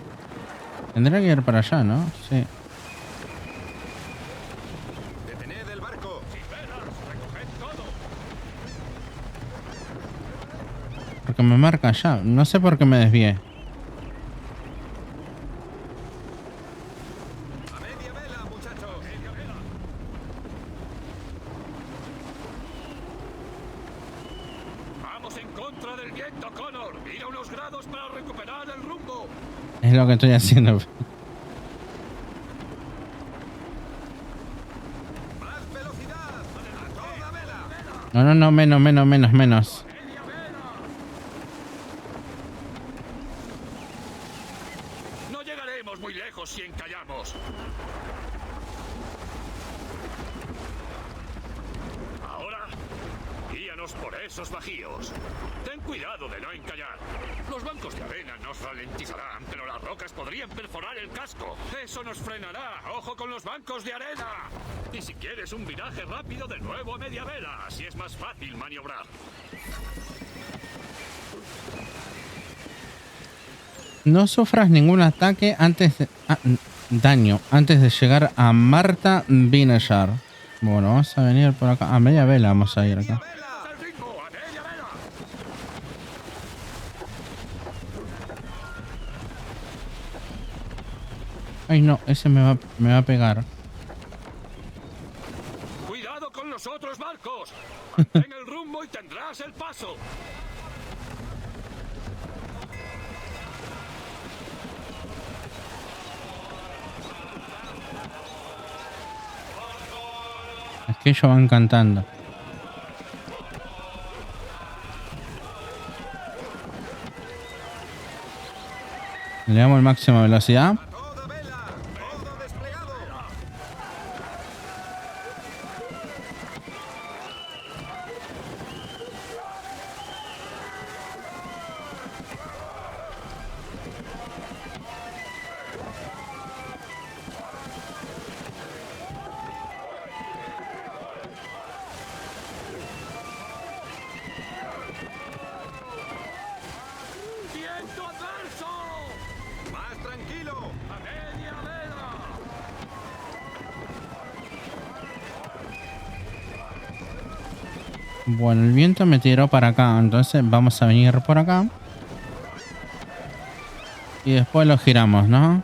Tendría que ir para allá, ¿no? Sí. ¡Detened el barco! ¡Sin velas! ¡Recoged todo! Porque me marca allá. No sé por qué me desvié. ¡A media vela, muchachos! ¡Media vela! ¡Vamos en contra del viento, Connor! ¡Ir a unos grados para recuperar el rumbo! Es lo que estoy haciendo. ¡Más velocidad! ¡A toda vela! No, menos. No llegaremos muy lejos si encallamos. Ahora, guíanos por esos bajíos. Ten cuidado de no encallar. Los bancos de arena nos ralentizarán, pero las rocas podrían perforar el casco. Eso nos frenará. ¡Ojo con los bancos de arena! Y si quieres un viraje rápido, de nuevo a media vela. Así es más fácil maniobrar. No sufras ningún ataque antes de... daño antes de llegar a Marta Vinegar. Bueno, vamos a venir por acá. A media vela vamos a ir acá. Ay, no, ese me va a pegar. ¡Cuidado con los otros barcos! Mantén el rumbo y tendrás el paso. Es que ellos van cantando. Le damos el máximo de velocidad. ¡Viento adverso! ¡Más tranquilo! ¡A media vela! Bueno, el viento me tiró para acá, entonces vamos a venir por acá. Y después lo giramos, ¿no?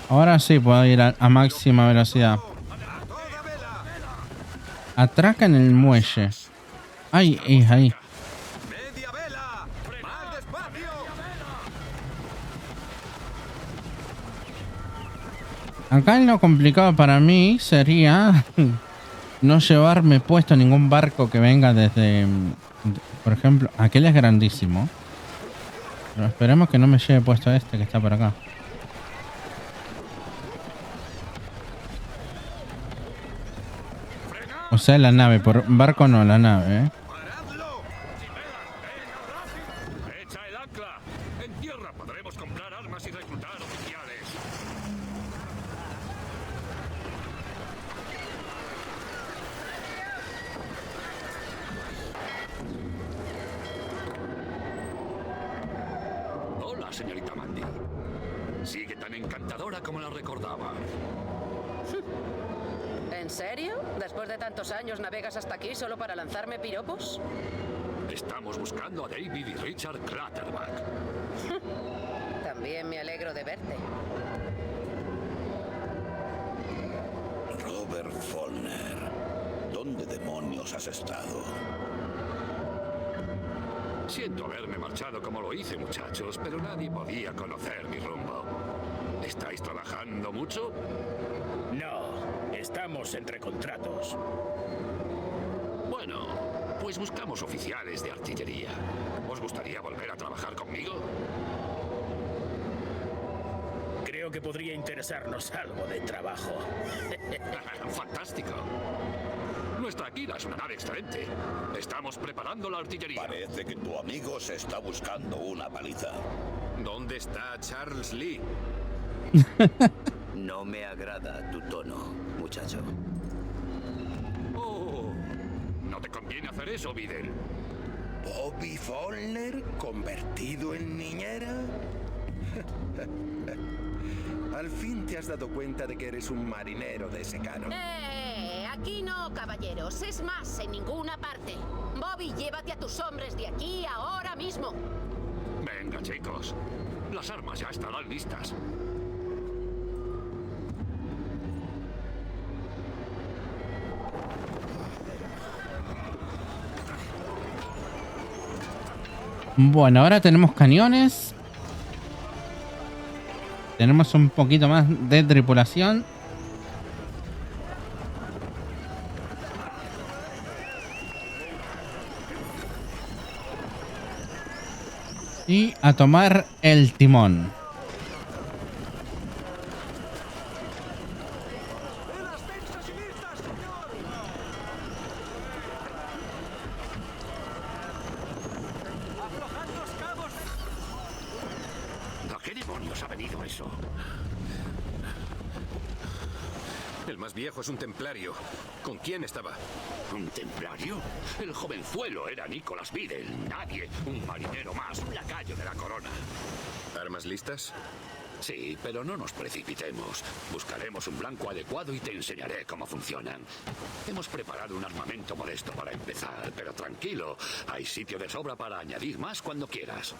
Ahora sí puedo ir a máxima velocidad. Atraca en el muelle. Ay, ahí. Acá lo complicado para mí sería no llevarme puesto ningún barco que venga desde... Por ejemplo, aquel es grandísimo. Pero esperemos que no me lleve puesto este que está por acá. O sea, la nave, por barco no, la nave, ¿eh? ¡Echa el ancla! En tierra podremos comprar armas y reclutar oficiales. Hola, señorita Mandy. Sigue tan encantadora como la recordaba. ¿En serio? ¿Después de tantos años navegas hasta aquí solo para lanzarme piropos? Estamos buscando a David y Richard Clutterbuck. También me alegro de verte. Robert Follner, ¿dónde demonios has estado? Siento haberme marchado como lo hice, muchachos, pero nadie podía conocer mi rumbo. ¿Estáis trabajando mucho? No, estamos entre contratos. Bueno, pues buscamos oficiales de artillería. ¿Os gustaría volver a trabajar conmigo? Creo que podría interesarnos algo de trabajo. ¡Fantástico! Nuestra Aquila es una nave excelente. Estamos preparando la artillería. Parece que tu amigo se está buscando una paliza. ¿Dónde está Charles Lee? No me agrada tu tono, muchacho. Oh, no te conviene hacer eso, Videl. ¿Bobby Follner convertido en niñera? Al fin te has dado cuenta de que eres un marinero de secano. Aquí no, caballeros. Es más, en ninguna parte. Bobby, llévate a tus hombres de aquí ahora mismo. Venga, chicos. Las armas ya estarán listas. Bueno, ahora tenemos cañones. Tenemos un poquito más de tripulación. Y a tomar el timón. ¿A qué demonios ha venido eso? El más viejo es un templario. ¿Con quién estaba? ¿Un templario? El jovenzuelo era Nicholas Videl. Nadie. Un marinero más. Un lacayo de la corona. ¿Armas listas? Sí, pero no nos precipitemos. Buscaremos un blanco adecuado y te enseñaré cómo funcionan. Hemos preparado un armamento modesto para empezar, pero tranquilo. Hay sitio de sobra para añadir más cuando quieras.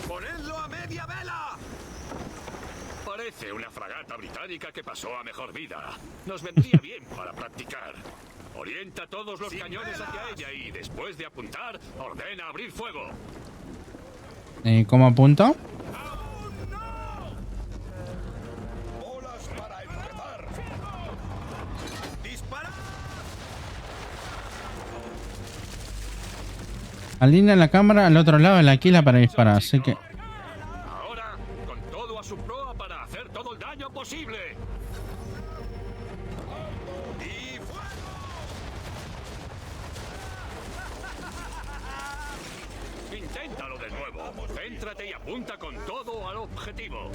¡Ponedlo a media vela! Parece una fragata británica que pasó a mejor vida. Nos vendría bien para practicar. Orienta todos los cañones hacia ella y, después de apuntar, ordena abrir fuego. ¿Cómo apunto? ¡Bolas para empezar! ¡Dispara! Alinea la cámara al otro lado de la Aquila para disparar, así que... Ahora, con todo a su proa para hacer todo el daño posible. ¡Y fuego! Inténtalo de nuevo. Céntrate y apunta con todo al objetivo.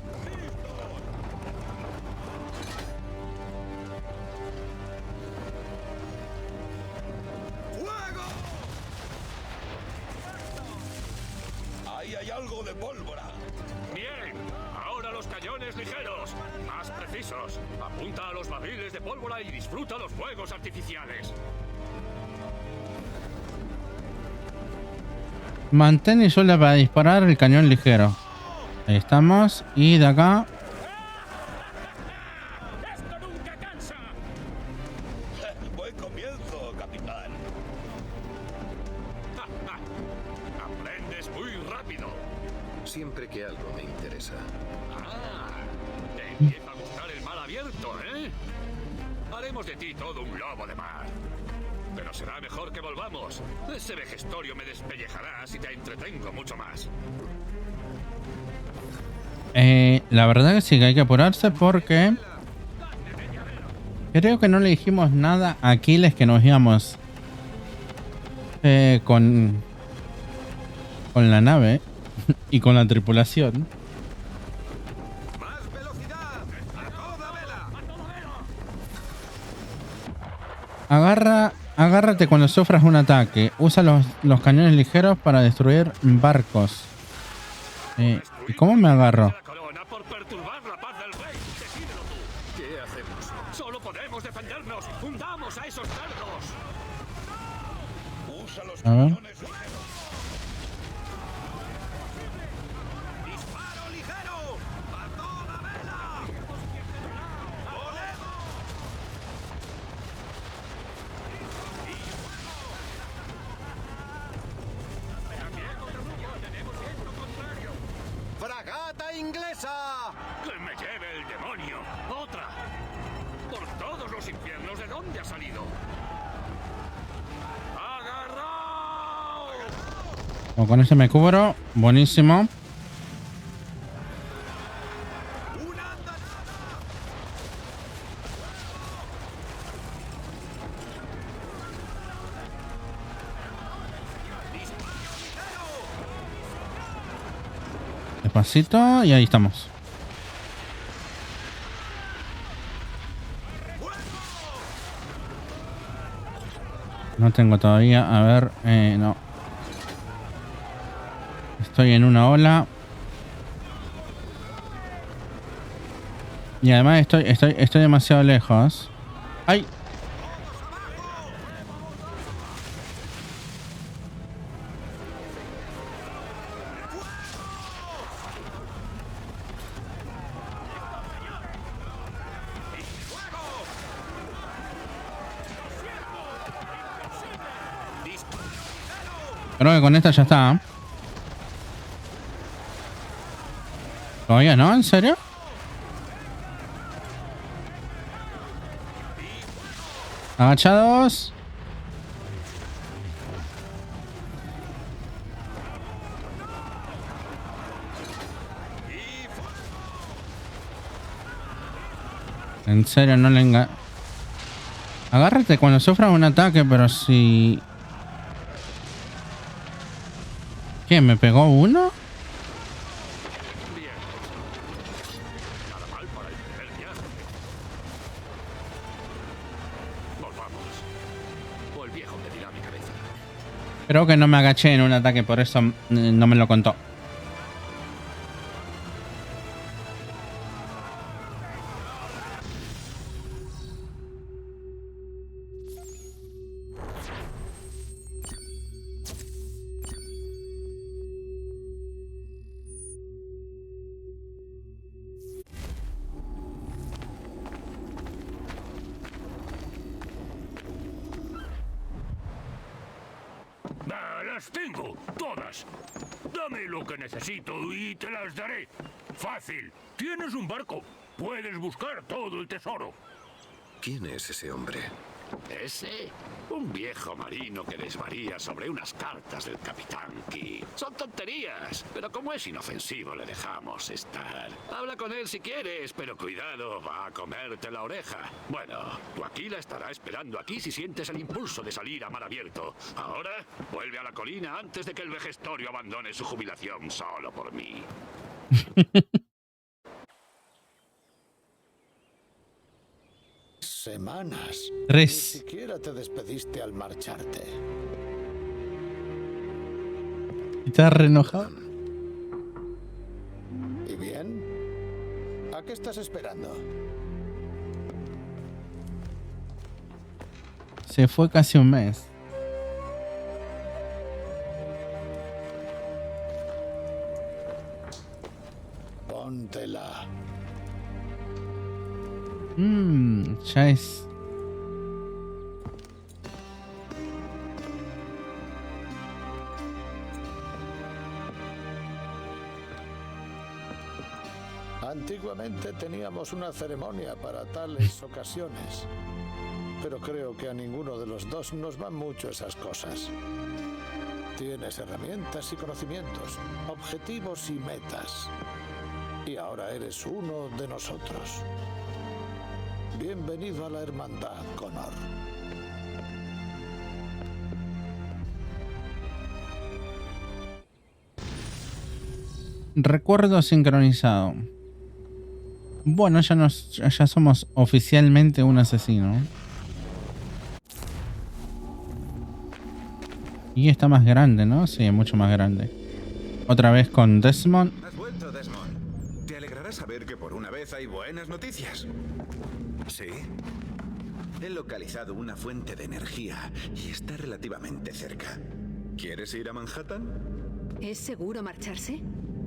¡Fuego! Ahí hay algo de pólvora. Bien, ahora los cañones ligeros, más precisos. Apunta a los barriles de pólvora y disfruta los fuegos artificiales. Mantén y suelta para disparar el cañón ligero. Ahí estamos. Y de acá... ¡Esto nunca cansa! Buen comienzo, capitán. Aprendes muy rápido. Siempre que algo me interesa. Te empieza a gustar el mar abierto, ¿eh? Haremos de ti todo un lobo de mar. Pero será mejor que volvamos. Ese vejestorio me despellejará si te entretengo mucho más. La verdad que sí que hay que apurarse porque... Creo que no le dijimos nada a Aquiles que nos íbamos con la nave y con la tripulación. ¡Más velocidad! ¡A toda vela! Agárrate cuando sufras un ataque. Usa los cañones ligeros para destruir barcos. ¿Y cómo me agarro? ¡Vamos a esos dardos! Usa los A ver. cañones ligeros. ¡Disparo ligero! ¡A toda vela! ¡Fragata inglesa! ¡Que me lleve el demonio! ¡Otra! ¡Por todos los infiernos! ¿De dónde ha salido? ¡Agarraos! Bueno, con este me cubro. Buenísimo. Despacito y ahí estamos. No tengo todavía. A ver, no. Estoy en una ola. Y además estoy demasiado lejos. ¡Ay! Creo que con esta ya está. ¿Todavía no? ¿En serio? Agachados. En serio, no le enga... Agárrate cuando sufra un ataque, pero si... ¿Qué? ¿Me pegó uno? Nada mal para el primer viaje. Volvamos. O el viejo me dirá mi cabeza. Creo que no me agaché en un ataque, por eso no me lo contó. Las tengo, todas. Dame lo que necesito y te las daré. Fácil. Tienes un barco. Puedes buscar todo el tesoro. ¿Quién es ese hombre? ¿Ese? Un viejo marino que desvaría sobre unas cartas del Capitán Kidd. Son tonterías, pero como es inofensivo le dejamos estar. Habla con él si quieres, pero cuidado, va a comerte la oreja. Bueno, tu Aquila estará esperando aquí si sientes el impulso de salir a mar abierto. Ahora, vuelve a la colina antes de que el vejestorio abandone su jubilación solo por mí. Semanas. 3. Ni siquiera te despediste al marcharte. ¿Estás re enojado? ¿Y bien? ¿A qué estás esperando? Se fue casi un mes. Póntela. Ya es. Antiguamente teníamos una ceremonia para tales ocasiones, pero creo que a ninguno de los dos nos van mucho esas cosas. Tienes herramientas y conocimientos, objetivos y metas, y ahora eres uno de nosotros. Bienvenido a la hermandad, Connor. Recuerdo sincronizado. Bueno, ya somos oficialmente un asesino. Y está más grande, ¿no? Sí, mucho más grande. Otra vez con Desmond. Has vuelto, Desmond. Te alegrará saber que por una vez hay buenas noticias. ¿Sí? He localizado una fuente de energía y está relativamente cerca. ¿Quieres ir a Manhattan? ¿Es seguro marcharse?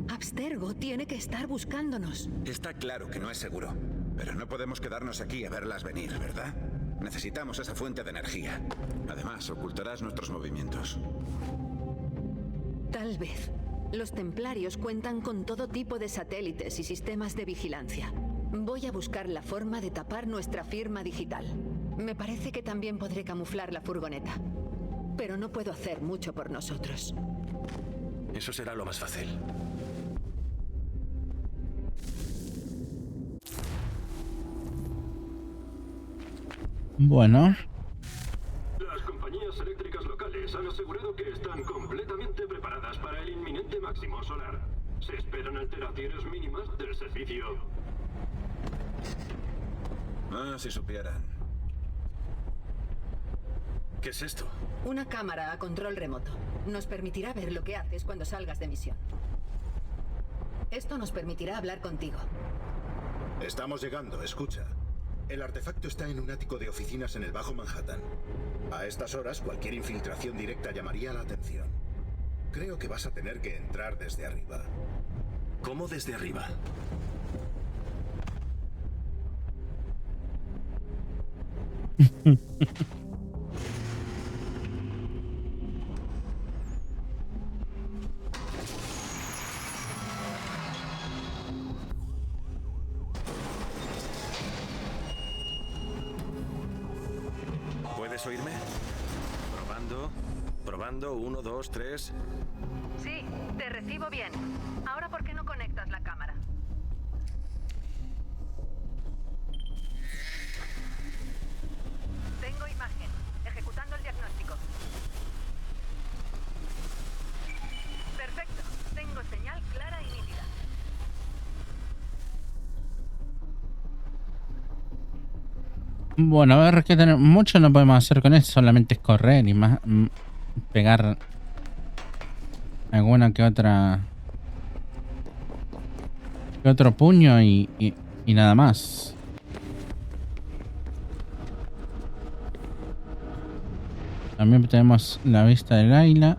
Abstergo tiene que estar buscándonos. Está claro que no es seguro, pero no podemos quedarnos aquí a verlas venir, ¿verdad? Necesitamos esa fuente de energía. Además, ocultarás nuestros movimientos. Tal vez. Los templarios cuentan con todo tipo de satélites y sistemas de vigilancia. Voy a buscar la forma de tapar nuestra firma digital. Me parece que también podré camuflar la furgoneta. Pero no puedo hacer mucho por nosotros. Eso será lo más fácil. Bueno. Las compañías eléctricas locales han asegurado que están completamente preparadas para el inminente máximo solar. Se esperan alteraciones mínimas del servicio. Ah, si supieran. ¿Qué es esto? Una cámara a control remoto. Nos permitirá ver lo que haces cuando salgas de misión. Esto nos permitirá hablar contigo. Estamos llegando, escucha. El artefacto está en un ático de oficinas en el Bajo Manhattan. A estas horas, cualquier infiltración directa llamaría la atención. Creo que vas a tener que entrar desde arriba. ¿Cómo desde arriba? ¿Puedes oírme? Probando. Probando. 1, 2, 3. Sí, te recibo bien. Ahora, ¿por qué no conectas la cámara? Tengo imagen. Ejecutando el diagnóstico. Perfecto. Tengo señal clara y nítida. Bueno, a ver, que tenemos mucho no podemos hacer con esto, solamente es correr y más pegar alguna que otra otro puño y nada más. También tenemos la vista de Layla.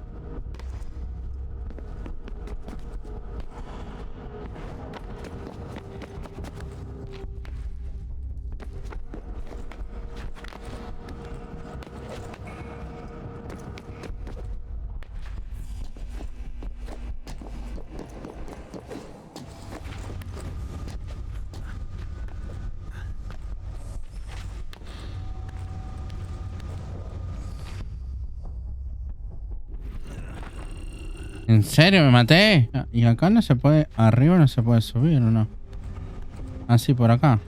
¿En serio me maté? Y acá no se puede... Arriba no se puede subir, ¿o no? Así por acá.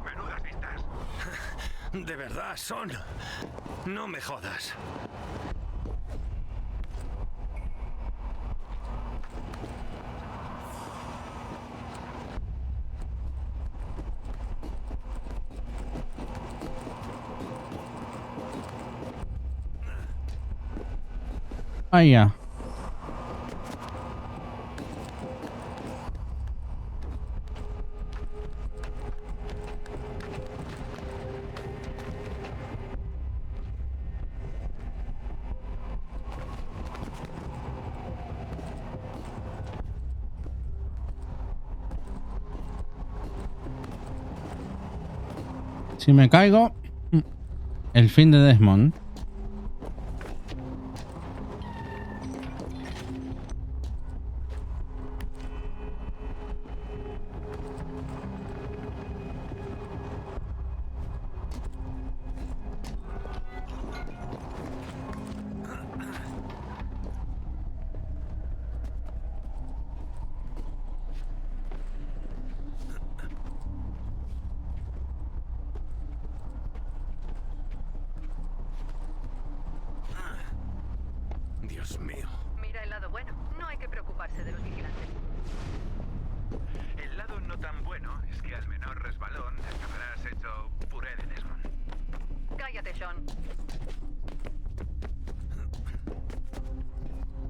Menudas vistas. De verdad, son. No me jodas. Ya. Si me caigo, el fin de Desmond.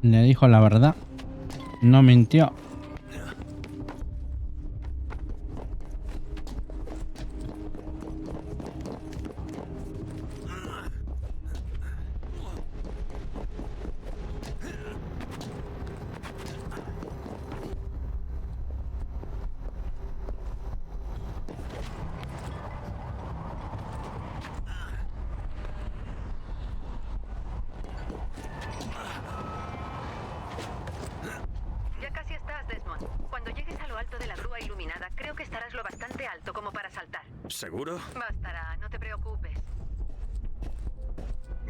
Le dijo la verdad. No mintió. Ya casi estás, Desmond. Cuando llegues a lo alto de la grúa iluminada, creo que estarás lo bastante alto como para saltar. ¿Seguro? Bastará, no te preocupes.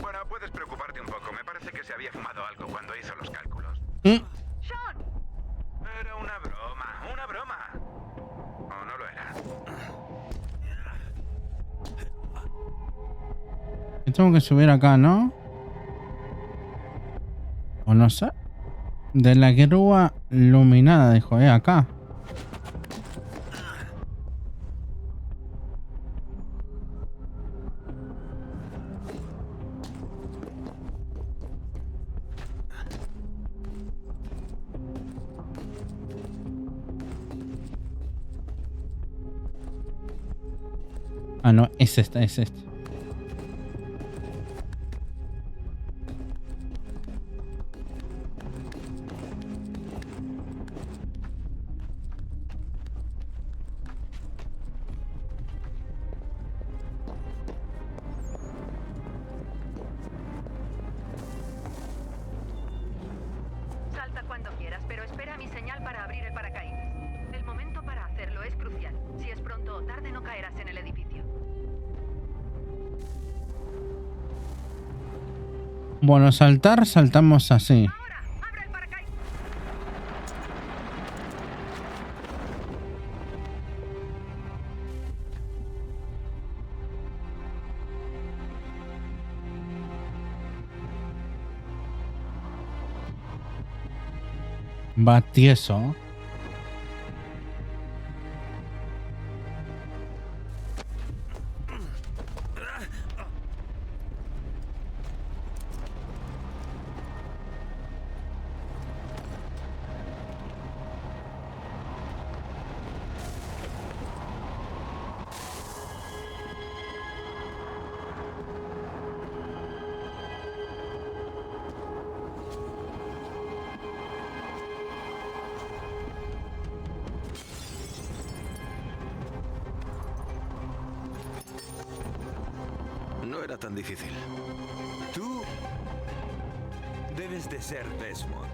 Bueno, puedes preocuparte un poco. Me parece que se había fumado algo cuando hizo los cálculos. ¡Sean! Era una broma, una broma. ¿O no lo era? Yo tengo que subir acá, ¿no? O no sé. De la grúa iluminada, dijo, acá. Ah, no, es esta, es esta. Salta cuando quieras, pero espera mi señal para abrir el paracaídas. El momento para hacerlo es crucial. Si es pronto o tarde, no caerás en el edificio. Bueno, saltar, saltamos así. Va tieso. No era tan difícil. Tú debes de ser Desmond.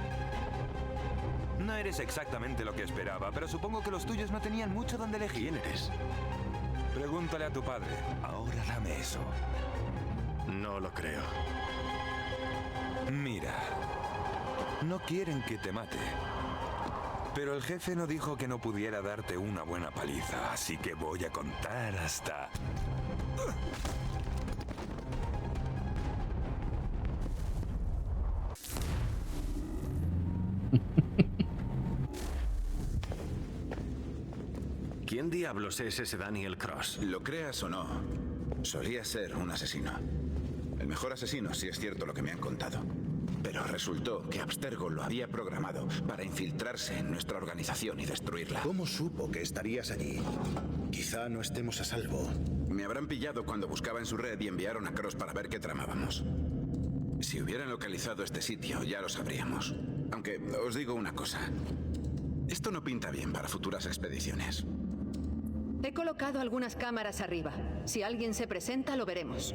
No eres exactamente lo que esperaba, pero supongo que los tuyos no tenían mucho donde elegir. ¿Quién eres? Pregúntale a tu padre. Ahora dame eso. No lo creo. Mira, no quieren que te mate. Pero el jefe no dijo que no pudiera darte una buena paliza, así que voy a contar hasta... ¿Quién diablos es ese Daniel Cross? Lo creas o no, solía ser un asesino. El mejor asesino, si es cierto lo que me han contado. Pero resultó que Abstergo lo había programado para infiltrarse en nuestra organización y destruirla. ¿Cómo supo que estarías allí? Quizá no estemos a salvo. Me habrán pillado cuando buscaba en su red y enviaron a Cross para ver qué tramábamos. Si hubieran localizado este sitio, ya lo sabríamos. Aunque os digo una cosa. Esto no pinta bien para futuras expediciones. He colocado algunas cámaras arriba. Si alguien se presenta, lo veremos.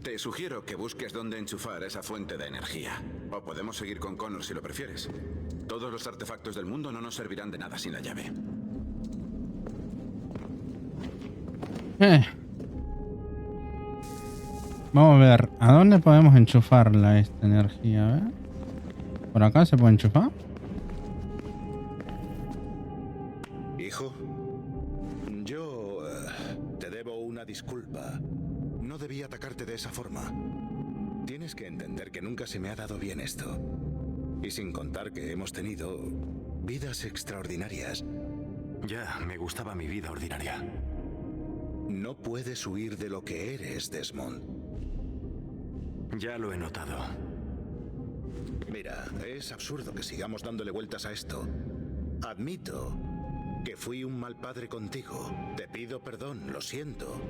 Te sugiero que busques dónde enchufar esa fuente de energía. O podemos seguir con Connor si lo prefieres. Todos los artefactos del mundo no nos servirán de nada sin la llave. Vamos a ver, ¿a dónde podemos enchufarla esta energía? A ver. ¿Por acá se puede enchufar? Hijo, yo te debo una disculpa. No debí atacarte de esa forma. Tienes que entender que nunca se me ha dado bien esto. Y sin contar que hemos tenido vidas extraordinarias. Ya, me gustaba mi vida ordinaria. No puedes huir de lo que eres, Desmond. Ya lo he notado. Mira, es absurdo que sigamos dándole vueltas a esto. Admito que fui un mal padre contigo. Te pido perdón, lo siento.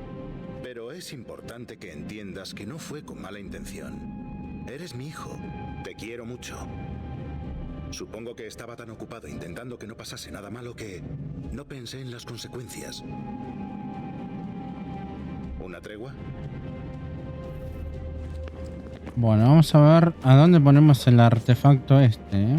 Pero es importante que entiendas que no fue con mala intención. Eres mi hijo. Te quiero mucho. Supongo que estaba tan ocupado intentando que no pasase nada malo que no pensé en las consecuencias. ¿Una tregua? Bueno, vamos a ver a dónde ponemos el artefacto este, ¿eh?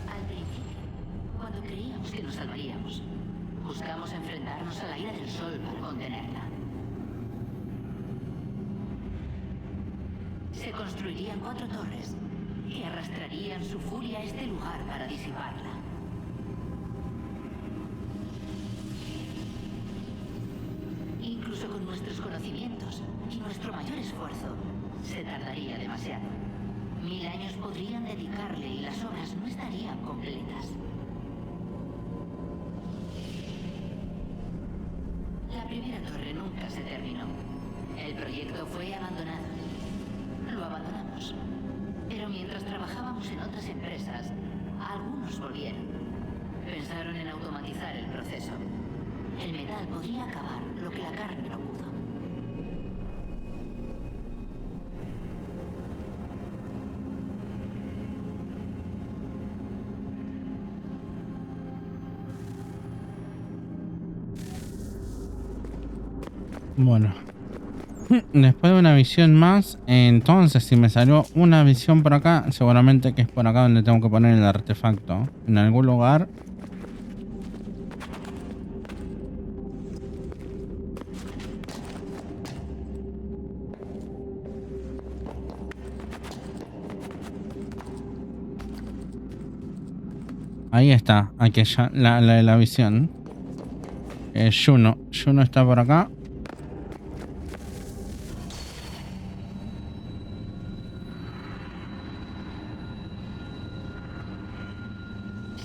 Al principio, cuando creíamos que nos salvaríamos, buscamos enfrentarnos a la ira del sol para contenerla. Se construirían 4 torres que arrastrarían su furia a este lugar para disiparla. Incluso con nuestros conocimientos y nuestro mayor esfuerzo, se tardaría demasiado. 1000 años podrían dedicarle y las obras no estarían completas. La primera torre nunca se terminó. El proyecto fue abandonado. Lo abandonamos. Pero mientras trabajábamos en otras empresas, algunos volvieron. Pensaron en automatizar el proceso. El metal podría acabar lo que la carne no pudo. Bueno, después de una visión más, entonces si me salió una visión por acá, seguramente que es por acá donde tengo que poner el artefacto. En algún lugar. Ahí está, aquella, la visión. Juno está por acá.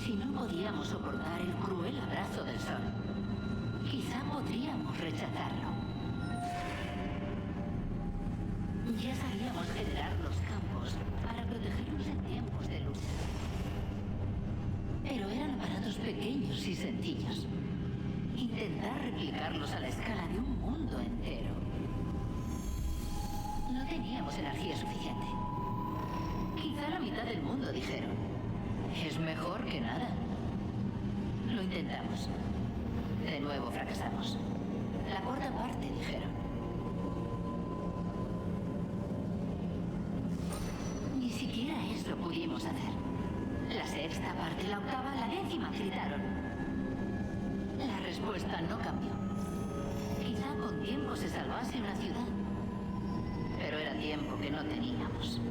Si no podíamos soportar el cruel abrazo del sol, quizá podríamos rechazarlo. Ya sabíamos generar los campos para protegernos en tiempos de lucha. Pero eran aparatos pequeños y sencillos. Intentar replicarlos a la escala de un mundo entero. No teníamos energía suficiente. Quizá la mitad del mundo dijeron: es mejor que nada. Lo intentamos. De nuevo fracasamos. La cuarta parte dijeron. Ni siquiera eso pudimos hacer. La sexta parte, la octava, la décima gritaron. La respuesta no cambió. Quizá con tiempo se salvase una ciudad. Pero era tiempo que no teníamos.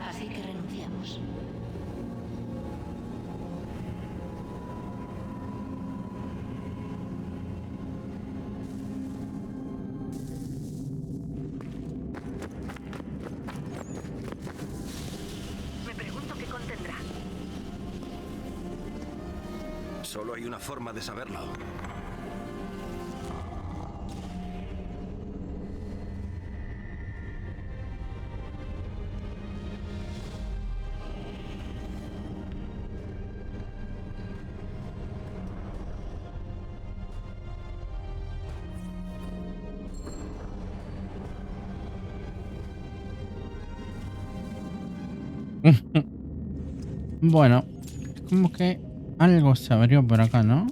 Así que renunciamos. Me pregunto qué contendrá. Solo hay una forma de saberlo. Bueno, es como que algo se abrió por acá, ¿no?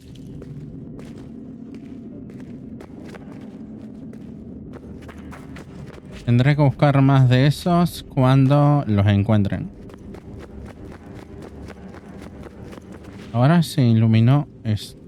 Tendré que buscar más de esos cuando los encuentren. Ahora se iluminó esto.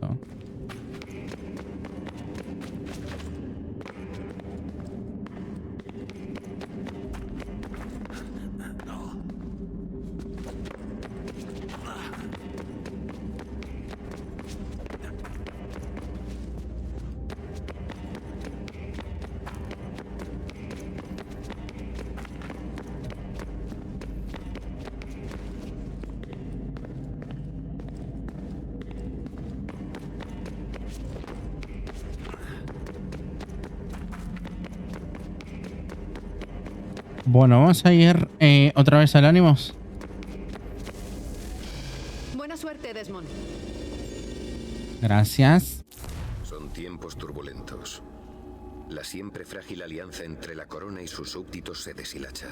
Bueno, vamos a ir otra vez al Ánimos. Buena suerte, Desmond. Gracias. Son tiempos turbulentos. La siempre frágil alianza entre la corona y sus súbditos se deshilacha.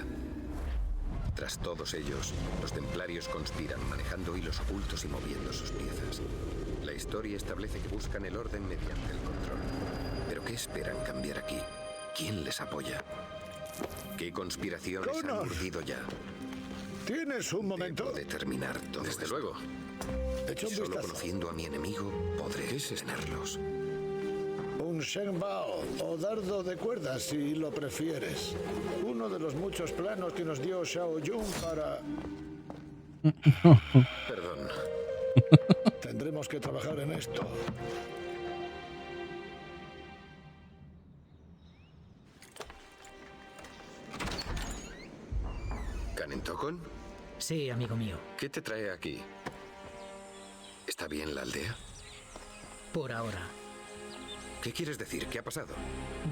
Tras todos ellos, los templarios conspiran manejando hilos ocultos y moviendo sus piezas. La historia establece que buscan el orden mediante el control. ¿Pero qué esperan cambiar aquí? ¿Quién les apoya? ¿Qué conspiraciones han Connor. urdido ya? ¿Tienes un momento? Debo determinar todo. Desde luego. Echa un Solo vistazo. conociendo a mi enemigo podré detenerlos. Un Shenbao o dardo de cuerdas si lo prefieres. Uno de los muchos planos que nos dio Shao Yun para... Perdón. Tendremos que trabajar en esto. ¿Kanentokon? Sí, amigo mío. ¿Qué te trae aquí? ¿Está bien la aldea? Por ahora. ¿Qué quieres decir? ¿Qué ha pasado?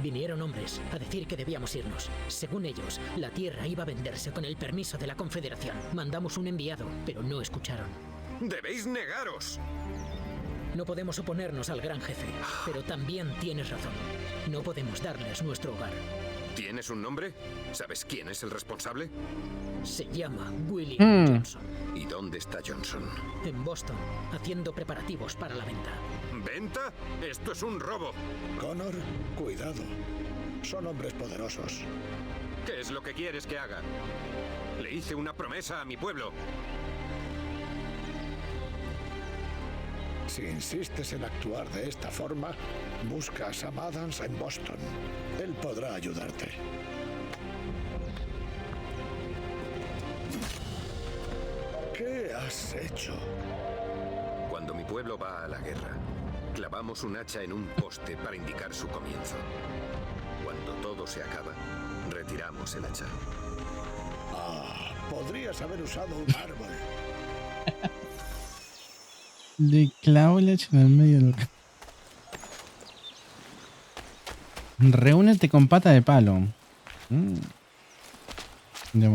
Vinieron hombres a decir que debíamos irnos. Según ellos, la tierra iba a venderse con el permiso de la Confederación. Mandamos un enviado, pero no escucharon. ¡Debéis negaros! No podemos oponernos al gran jefe, pero también tienes razón. No podemos darles nuestro hogar. ¿Tienes un nombre? ¿Sabes quién es el responsable? Se llama William Johnson. ¿Y dónde está Johnson? En Boston, haciendo preparativos para la venta. ¿Venta? ¡Esto es un robo! Connor, cuidado. Son hombres poderosos. ¿Qué es lo que quieres que haga? Le hice una promesa a mi pueblo. Si insistes en actuar de esta forma, busca a Sam Adams en Boston. Él podrá ayudarte. ¿Qué has hecho? Cuando mi pueblo va a la guerra, clavamos un hacha en un poste para indicar su comienzo. Cuando todo se acaba, retiramos el hacha. Ah, podrías haber usado un árbol. Le clavo el hacha en el medio del... Reúnete con pata de palo. De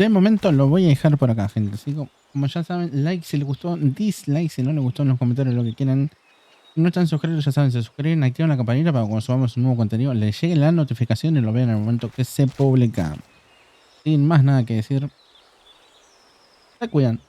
momento lo voy a dejar por acá, gente. Así como ya saben, like si les gustó, dislike si no les gustó, en los comentarios lo que quieran. Si no están suscritos, ya saben, se suscriben, activan la campanita para cuando subamos un nuevo contenido les llegue la notificación y lo vean en el momento que se publica. Sin más nada que decir, se cuidan.